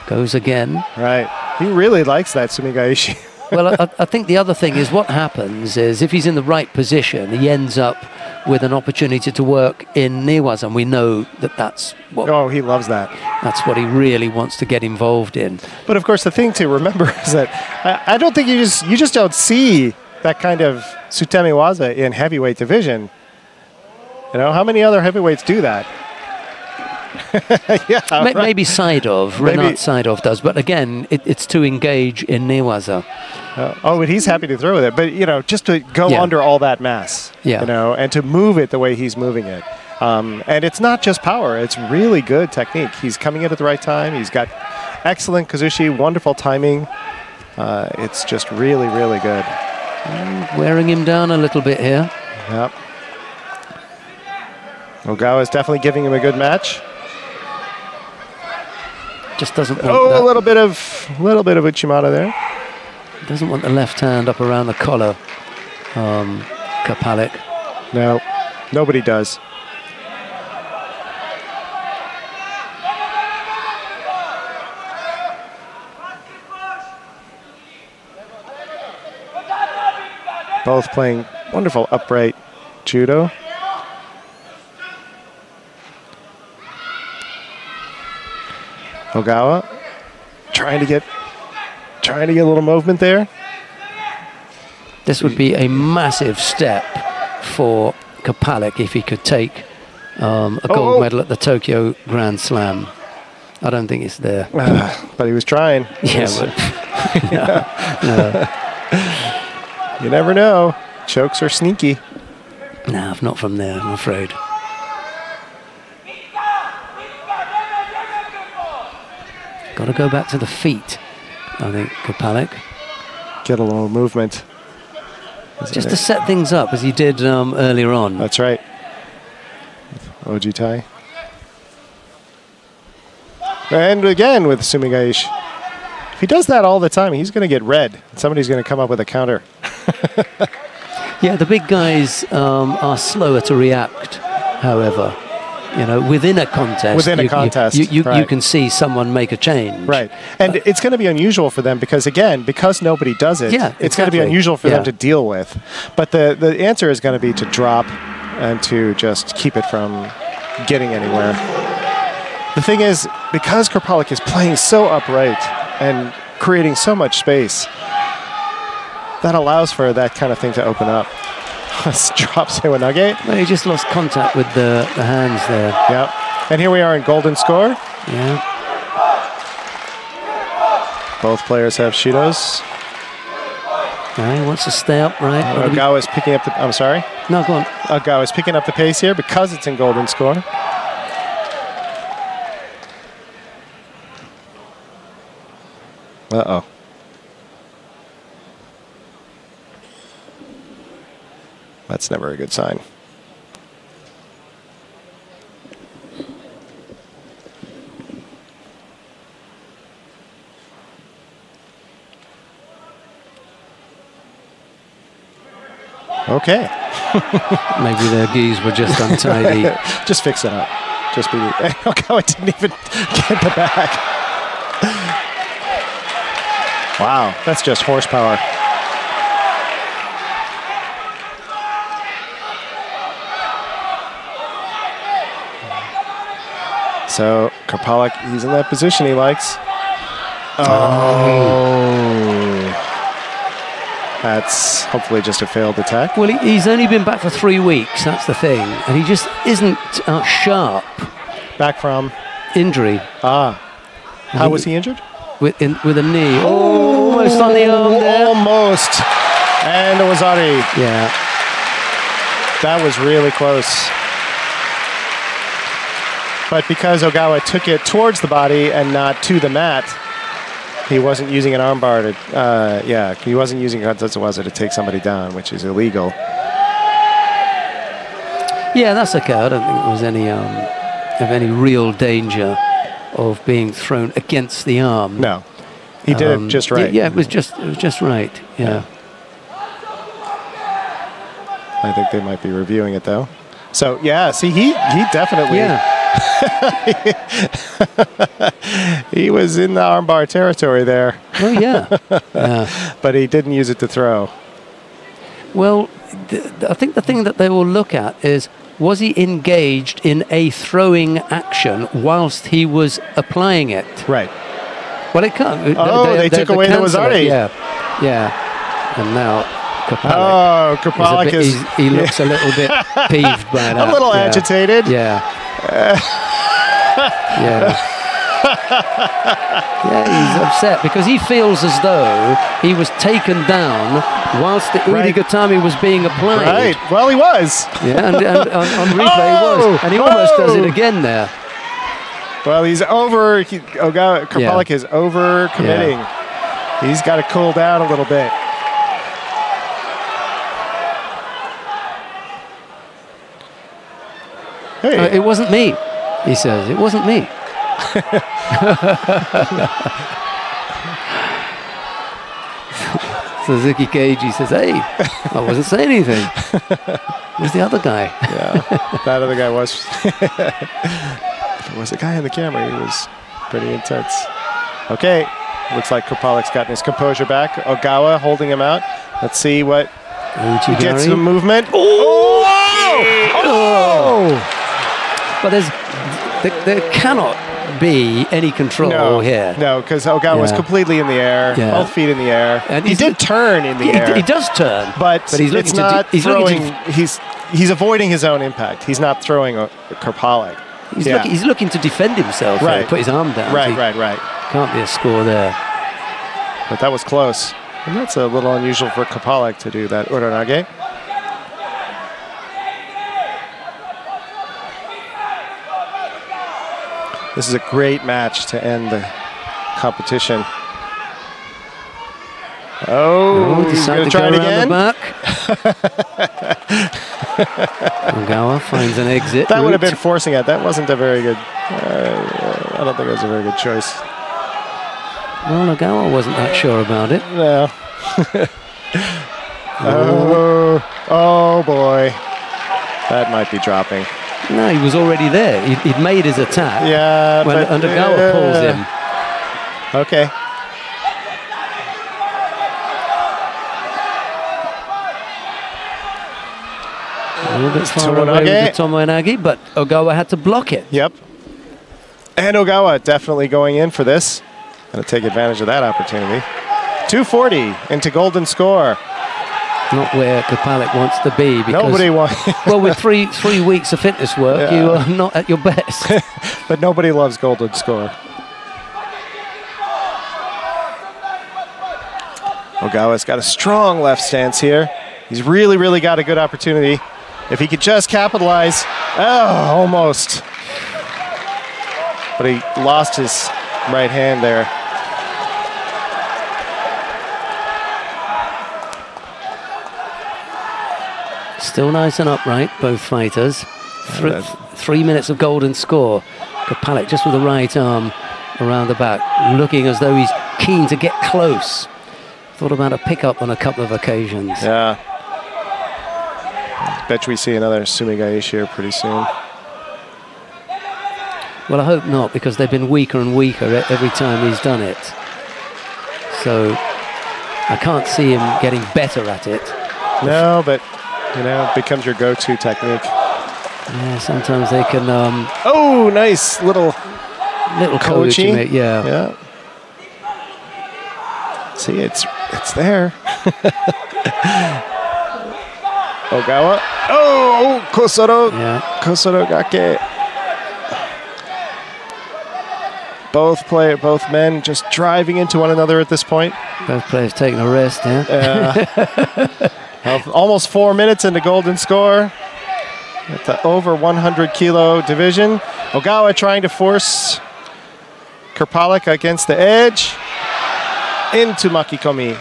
Goes again. Right. He really likes that Sumigaishi. Well, I think the other thing is what happens is if he's in the right position, he ends up with an opportunity to work in Niwaza, and we know that that's what. Oh, he loves that. That's what he really wants to get involved in. But of course, the thing to remember is that I don't think you just don't see that kind of Sutemiwaza in heavyweight division. You know, how many other heavyweights do that? Maybe Saidov, Renat Saidov does, but again, it's to engage in Niwaza. But he's happy to throw with it. But, you know, just to go under all that mass, you know, and to move it the way he's moving it. And it's not just power. It's really good technique. He's coming in at the right time. He's got excellent kazushi, wonderful timing. It's just really, really good. Wearing him down a little bit here. Yep. Ogawa is definitely giving him a good match. Just doesn't want a little bit of Uchimata there. Doesn't want the left hand up around the collar. Kapalik. No, nobody does. Both playing wonderful upright judo. Ogawa trying to get a little movement there. This would be a massive step for Kapalik if he could take a gold medal at the Tokyo Grand Slam. I don't think it's there. But he was trying. Yeah, but you never know. Chokes are sneaky. No, not from there, I'm afraid. Got to go back to the feet, I think, Kapalik. Get a little movement. Just to set things up, as he did earlier on. That's right. Ojitai. And again with Sumigaishi. If he does that all the time, he's going to get red. Somebody's going to come up with a counter. Yeah, the big guys are slower to react, however. You know, within a contest, you can see someone make a change. Right. And it's going to be unusual for them because, again, because nobody does it, it's going to be unusual for them to deal with. But the answer is going to be to drop and to just keep it from getting anywhere. The thing is, because Kapalik is playing so upright and creating so much space, that allows for that kind of thing to open up. Drops Iwanage. Well, he just lost contact with the hands there. Yep. And here we are in golden score. Yeah. Both players have Shidos. He wants to stay upright. Ogawa is picking up the... I'm sorry? No, go on. Ogawa is picking up the pace here because it's in golden score. Uh-oh. That's never a good sign. Okay. Maybe their gis were just untidy. Just fix it up. Just be... Ogawa didn't even get the back. Wow, that's just horsepower. So Kapalik, he's in that position he likes. That's hopefully just a failed attack. Well, he's only been back for 3 weeks, that's the thing. And he just isn't sharp. Back from? Injury. How was he injured? With a knee. Oh, almost on the arm there. Almost. And it was Ari. Yeah. That was really close. But because Ogawa took it towards the body and not to the mat, he wasn't using an armbar to, he wasn't using Katsutsuwaza to take somebody down, which is illegal. Yeah, that's okay. I don't think there was any of any real danger of being thrown against the arm. No, he did it just right. Yeah, it was just right. Yeah. I think they might be reviewing it though. So yeah, see, he definitely. Yeah. He was in the armbar territory there. Oh yeah. Yeah. But he didn't use it to throw. Well, I think the thing that they will look at is, was he engaged in a throwing action whilst he was applying it? Right. Well, it can't. They took away the Wazardi. Yeah. Yeah. And now Kopalik. Oh, Kopalik he looks a little bit peeved by that. A little agitated. Yeah. Yeah. Yeah, he's upset because he feels as though he was taken down whilst the Urigatami was being applied. Right. Well, he was. Yeah, and on replay he was. And he almost does it again there. Well, he's over. Kopalik is over-committing. Yeah. He's got to cool down a little bit. Hey. It wasn't me, he says. It wasn't me. Suzuki Keiji says, hey, I wasn't saying anything. It was the other guy. Yeah, that other guy was. If it was a guy in the camera, he was pretty intense. Okay, looks like Kopalik's gotten his composure back. Ogawa holding him out. Let's see what he gets some movement. Oh! But there cannot be any control here. No, because Ogawa was completely in the air, both feet in the air. And he did turn in the air. He does turn, but he's not throwing. He's avoiding his own impact. He's not throwing a Kopalik. He's looking to defend himself. Right, put his arm down. Right. Can't be a score there. But that was close, and that's a little unusual for Kopalik to do that. Uranage. This is a great match to end the competition. Oh, he's going to try it again. Ogawa finds an exit. That would have been forcing it. That wasn't a very good. I don't think it was a very good choice. Well, Ogawa wasn't that sure about it. No. Oh boy, that might be dropping. No, he was already there. He'd made his attack. Yeah, but Ogawa pulls him. Okay. A little bit far away with the Tomoe-nage, but Ogawa had to block it. Yep. And Ogawa definitely going in for this. Going to take advantage of that opportunity. 240 into golden score. Not where Kopalik wants to be. Because, nobody wants. Well, with three weeks of fitness work, you are not at your best. But nobody loves golden score. Ogawa's got a strong left stance here. He's really got a good opportunity. If he could just capitalize. Oh, almost. But he lost his right hand there. Still nice and upright, both fighters. 3 minutes of golden score. Kopalik just with the right arm around the back, looking as though he's keen to get close. Thought about a pickup on a couple of occasions. Yeah. Bet we see another Sumigaeshi here pretty soon. Well, I hope not, because they've been weaker and weaker every time he's done it. So I can't see him getting better at it. No, but you know, it becomes your go-to technique. Yeah, sometimes they can. Oh, nice little coaching. Yeah. See, it's there. Ogawa. Oh, Kosoro. Yeah. Kosoro gake. Both men just driving into one another at this point. Both players taking a rest, Almost 4 minutes into golden score at the over 100 kilo division. Ogawa trying to force Kopalik against the edge into Makikomi.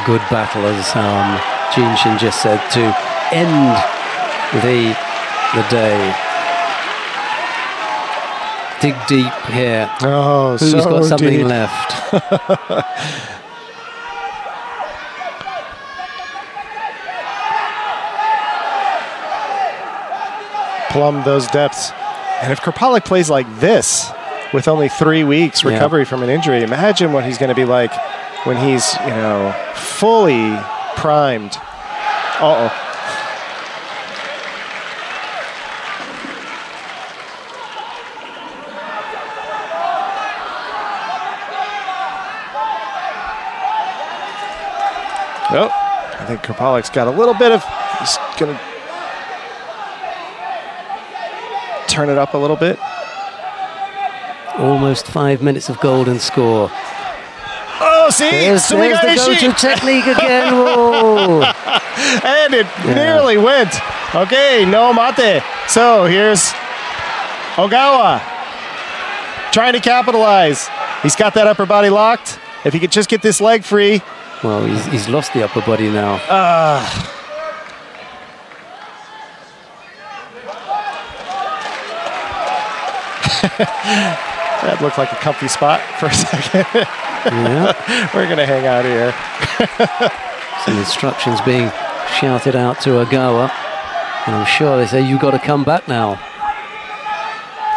good battle, as Jinshin just said, to end the day. Dig deep here. Oh, who's so got something deep left? Plumb those depths. And if Krupalik plays like this with only 3 weeks recovery from an injury, imagine what he's going to be like when he's, you know, fully primed. Uh-oh. Oh, I think Krupalik's got a little bit of, he's going to turn it up a little bit. Almost 5 minutes of golden score. Oh, see? There's the go-to technique again. And it nearly went. Okay, no mate. So here's Ogawa trying to capitalize. He's got that upper body locked. If he could just get this leg free. Well, he's lost the upper body now. That looked like a comfy spot for a second. Yeah. We're going to hang out here. Some instructions being shouted out to Ogawa. And I'm sure they say, you got to come back now.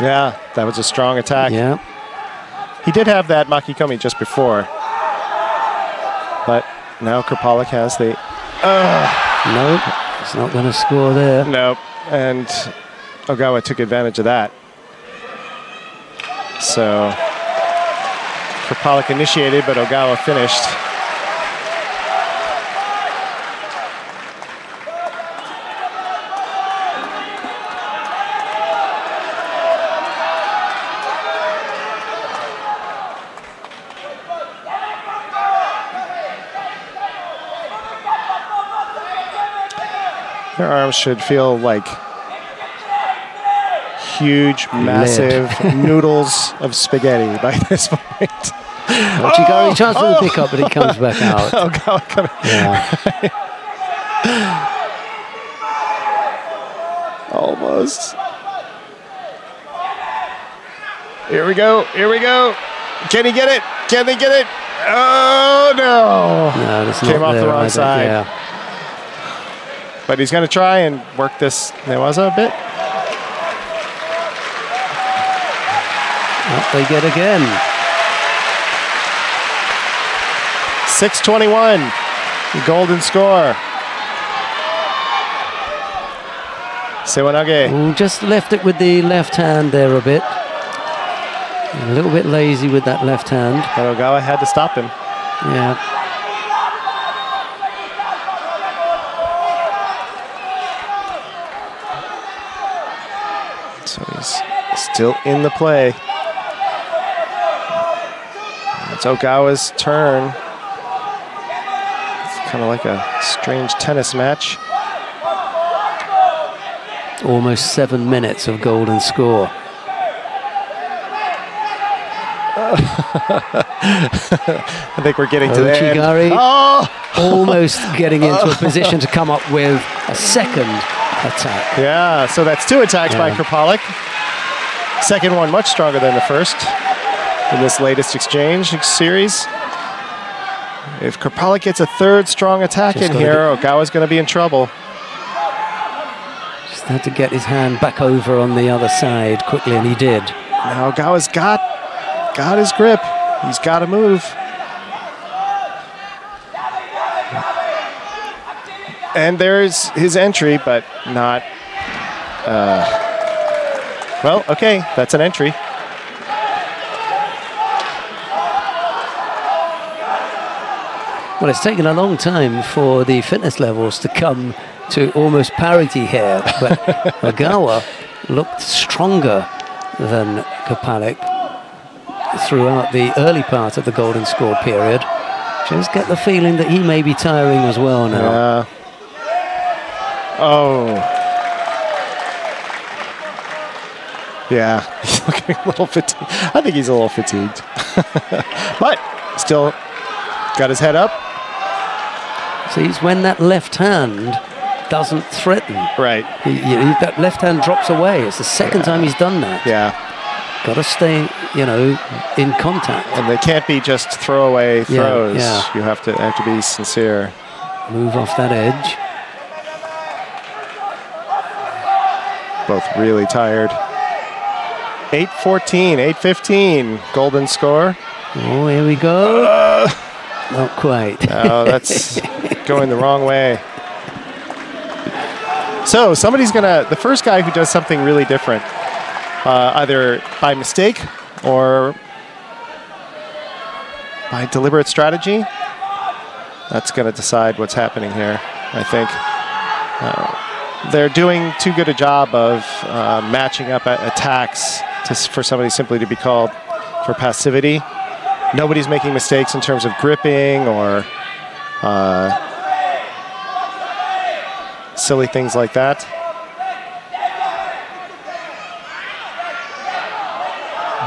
Yeah, that was a strong attack. Yeah. He did have that Makikomi just before. But now Krupalik has the... Nope, it's not going to score there. Nope, and Ogawa took advantage of that. So Krupalik initiated, but Ogawa finished. Their arms should feel like huge, massive noodles of spaghetti by this point. Ochigari chance for the pickup, but he comes back out. Almost. Here we go. Here we go. Can he get it? Can they get it? Oh, no. No, that's came not off the wrong either. side. Yeah. But he's going to try and work this Newaza a bit. Up they get again. 6:21, golden score. Sewanage. Just left it with the left hand there a bit. A little bit lazy with that left hand. But Ogawa had to stop him. Yeah. So he's still in the play. It's Ogawa's turn. It's kind of like a strange tennis match. Almost 7 minutes of golden score. I think we're getting to the end. Ochigari almost getting into a position to come up with a second attack. Yeah, so that's 2 attacks by Krupalik. Second one much stronger than the first in this latest exchange series. If Krupalik gets a third strong attack in here, Ogawa's going to be in trouble. Just had to get his hand back over on the other side quickly, and he did. Now Ogawa's got his grip. He's got to move. And there's his entry, but not... well, okay, that's an entry. Well, it's taken a long time for the fitness levels to come to almost parity here, but Ogawa looked stronger than Krupalik throughout the early part of the golden score period. Just get the feeling that he may be tiring as well now. Yeah. Oh. Yeah, he's looking a little fatigued. I think he's a little fatigued. But still got his head up. See, it's when that left hand doesn't threaten. Right. That left hand drops away. It's the second time he's done that. Yeah. Got to stay, in contact. And they can't be just throwaway throws. Yeah. You have to be sincere. Move off that edge. Both really tired. 8:14, 8:15, golden score. Oh, here we go. Not quite. Oh, that's going the wrong way. So the first guy who does something really different, either by mistake or by deliberate strategy, that's going to decide what's happening here, I think. They're doing too good a job of matching up attacks for somebody simply to be called for passivity. Nobody's making mistakes in terms of gripping or silly things like that.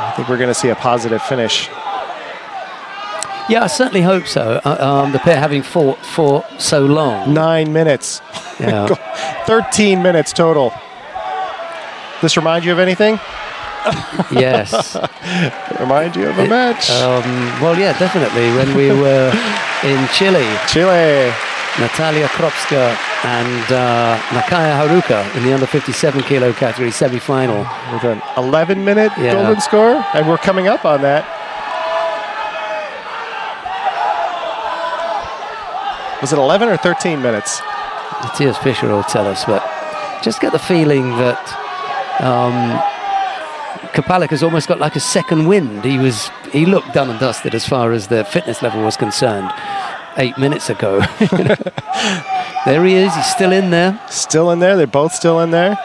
I think we're going to see a positive finish. Yeah, I certainly hope so. The pair having fought for so long. 9 minutes. Yeah. 13 minutes total. This remind you of anything? Yes. Remind you of a match? Well, yeah, definitely. When we were in Chile. Natalia Kropska and Nakaya Haruka in the under 57 kilo category semi-final. With an 11-minute golden score, and we're coming up on that. Was it 11 or 13 minutes? Matthias Fischer will tell us, but just get the feeling that Kapalik has almost got like a second wind. He looked done and dusted as far as the fitness level was concerned 8 minutes ago. There he is. He's still in there. Still in there. They're both still in there.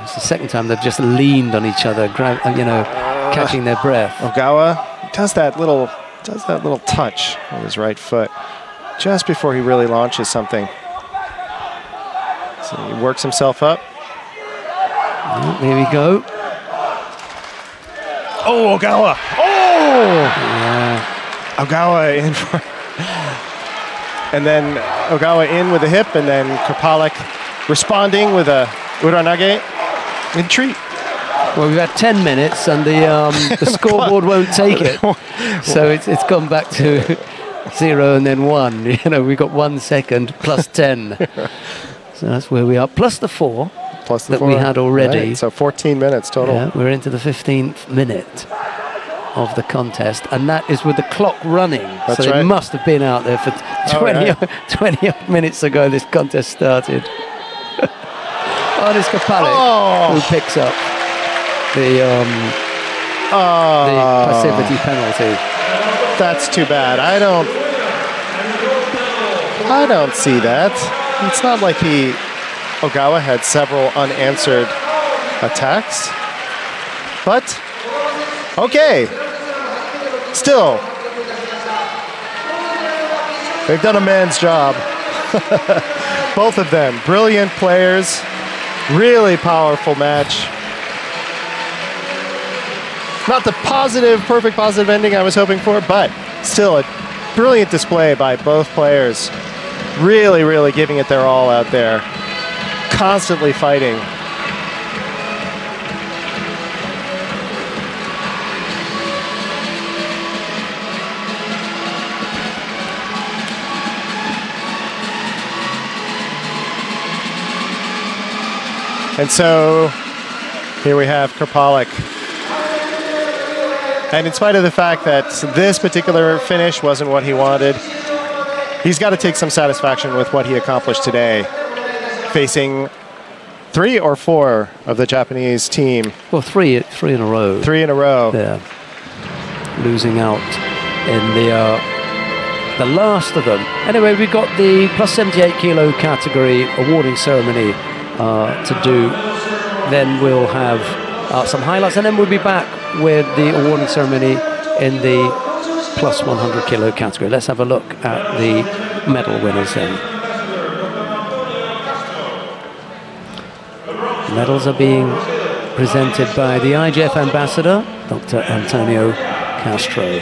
It's the second time they've just leaned on each other, catching their breath. Ogawa does that little touch on his right foot just before he really launches something. So he works himself up. Here we go. Oh, Ogawa! Oh! Yeah. Ogawa in for... And then Ogawa in with a hip, and then Kapalik responding with a uranage in treat. Well, we've had 10 minutes, and the scoreboard won't take it. So it's gone back to 0 and then 1. We've got 1 second plus 10. So that's where we are. Plus the 4 that we had already. Right, so 14 minutes total. Yeah, we're into the 15th minute of the contest, and that is with the clock running. That's so right. It must have been out there for 20 odd minutes ago this contest started. It's Kapalik who picks up the passivity penalty. That's too bad. I don't see that. It's not like Ogawa had several unanswered attacks. But, okay. Still, they've done a man's job. Both of them, brilliant players, really powerful match. Not the perfect positive ending I was hoping for, but still a brilliant display by both players. Really, really giving it their all out there. Constantly fighting. And so here we have Kapalik. And in spite of the fact that this particular finish wasn't what he wanted, he's got to take some satisfaction with what he accomplished today, facing 3 or 4 of the Japanese team. Well, three in a row. 3 in a row. Yeah. Losing out in the last of them. Anyway, we've got the plus 78 kilo category awarding ceremony to do. Then we'll have some highlights, and then we'll be back with the awarding ceremony in the plus 100 kilo category. Let's have a look at the medal winners then. Medals are being presented by the IJF ambassador, Dr. Antonio Castro.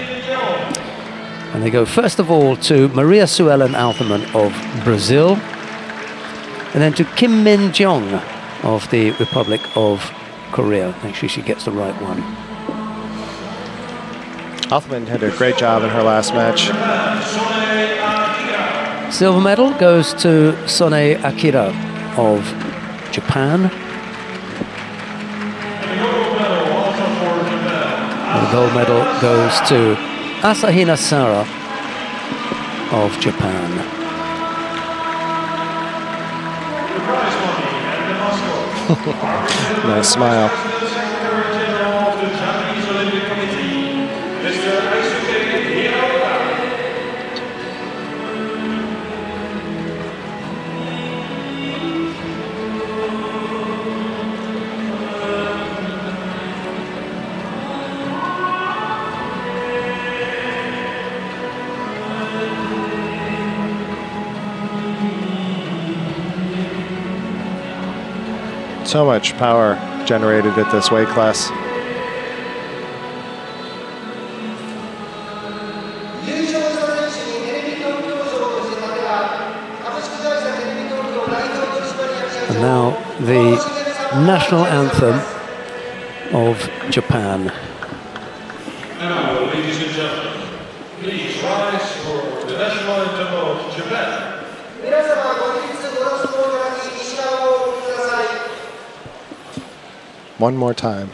And they go first of all to Maria Suellen Altherman of Brazil, and then to Kim Min Jeong of the Republic of Korea. Make sure she gets the right one. Altherman did a great job in her last match. Silver medal goes to Sone Akira of Japan. And the gold medal goes to Asahina Sara of Japan. Nice smile. So much power generated at this weight class. And now the national anthem of Japan. Now, ladies and gentlemen, please rise for the national anthem of Japan. One more time.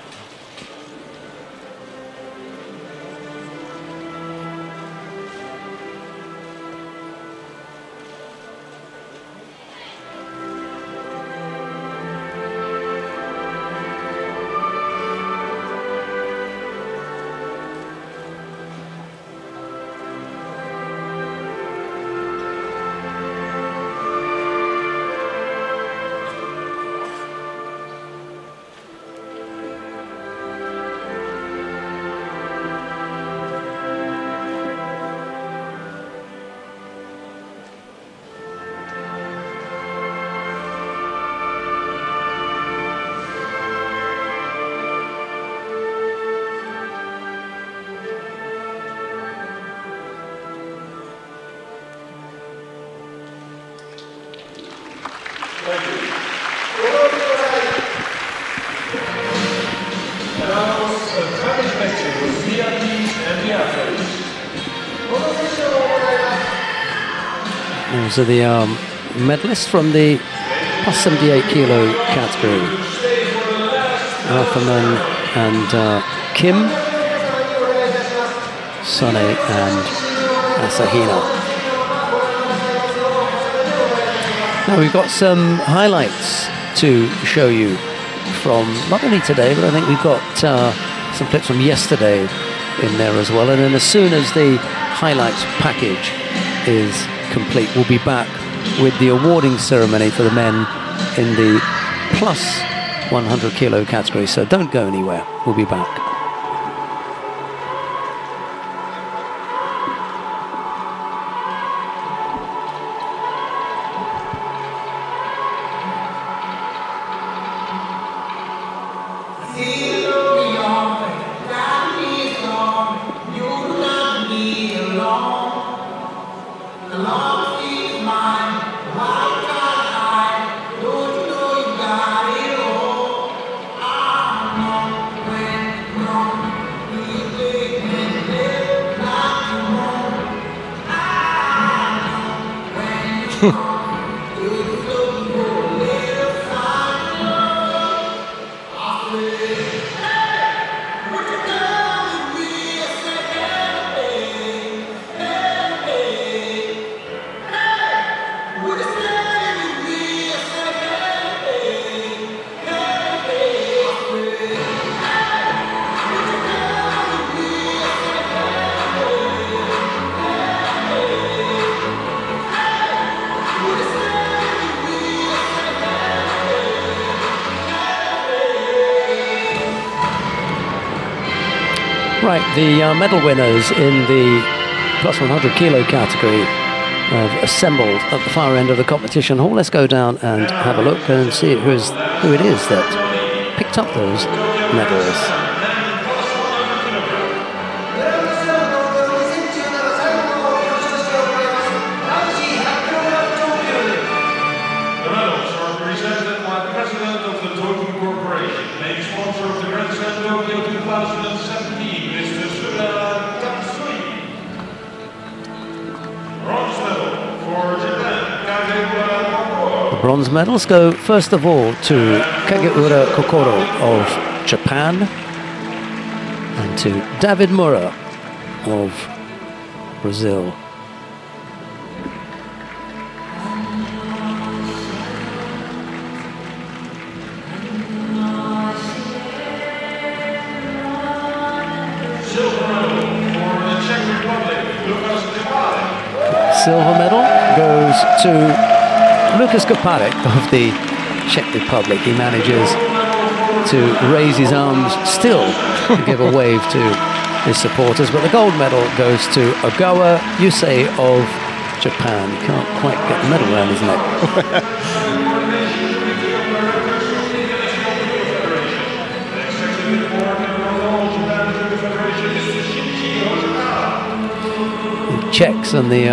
Those are the medalists from the plus 78 kilo category. Altherman and Kim, Sone and Asahina. Now we've got some highlights to show you from not only today, but I think we've got some clips from yesterday in there as well. And then as soon as the highlights package is complete, we'll be back with the awarding ceremony for the men in the plus 100 kilo category. So don't go anywhere. We'll be back. Right, the medal winners in the plus 100 kilo category have assembled at the far end of the competition hall. Let's go down and have a look and see who it is that picked up those medals. 2017, Mr. Suda Tatsui. Bronze medal for Japan. The bronze medals go first of all to Kageura Kokoro of Japan and to David Mura of Brazil. Silver medal goes to Lukas Koparek of the Czech Republic. He manages to raise his arms still to give a wave to his supporters, but the gold medal goes to Ogawa Yusei of Japan. You can't quite get the medal around his neck. Checks on the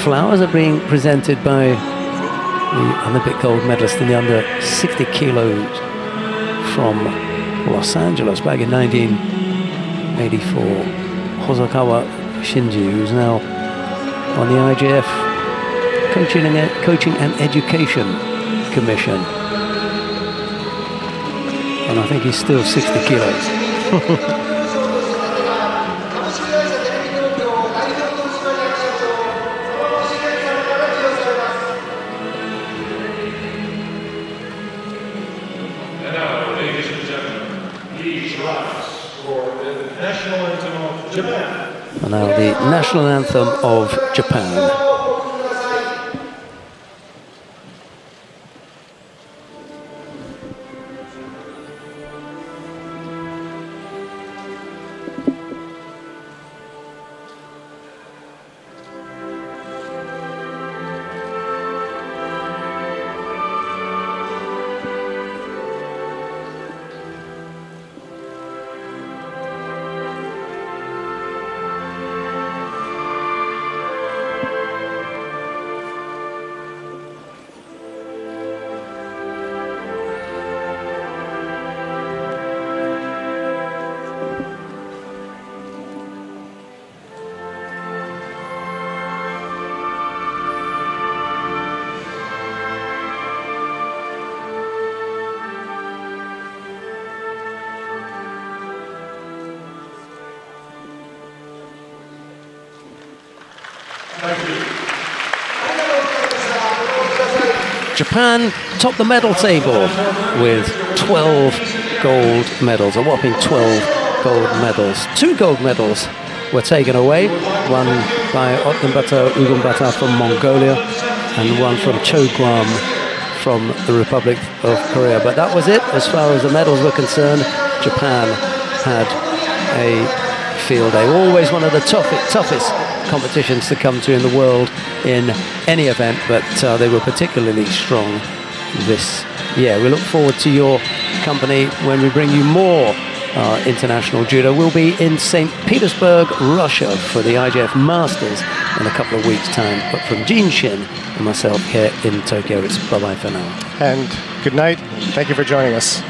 flowers are being presented by the Olympic gold medalist in the under 60 kilos from Los Angeles back in 1984, Hosokawa Shinji, who's now on the IJF Coaching and Education Commission. And I think he's still 60 kilos. And now the national anthem of Japan. Japan topped the medal table with 12 gold medals, a whopping 12 gold medals. 2 gold medals were taken away, one by Otgenbata Ugumbata from Mongolia and one from Choguam from the Republic of Korea. But that was it as far as the medals were concerned. Japan had a field day. Always one of the toughest competitions to come to in the world in any event, but they were particularly strong this year. We look forward to your company when we bring you more international judo. We'll be in St. Petersburg, Russia for the IJF Masters in a couple of weeks' time. But from Jean Shin and myself here in Tokyo, it's bye-bye for now. And good night. Thank you for joining us.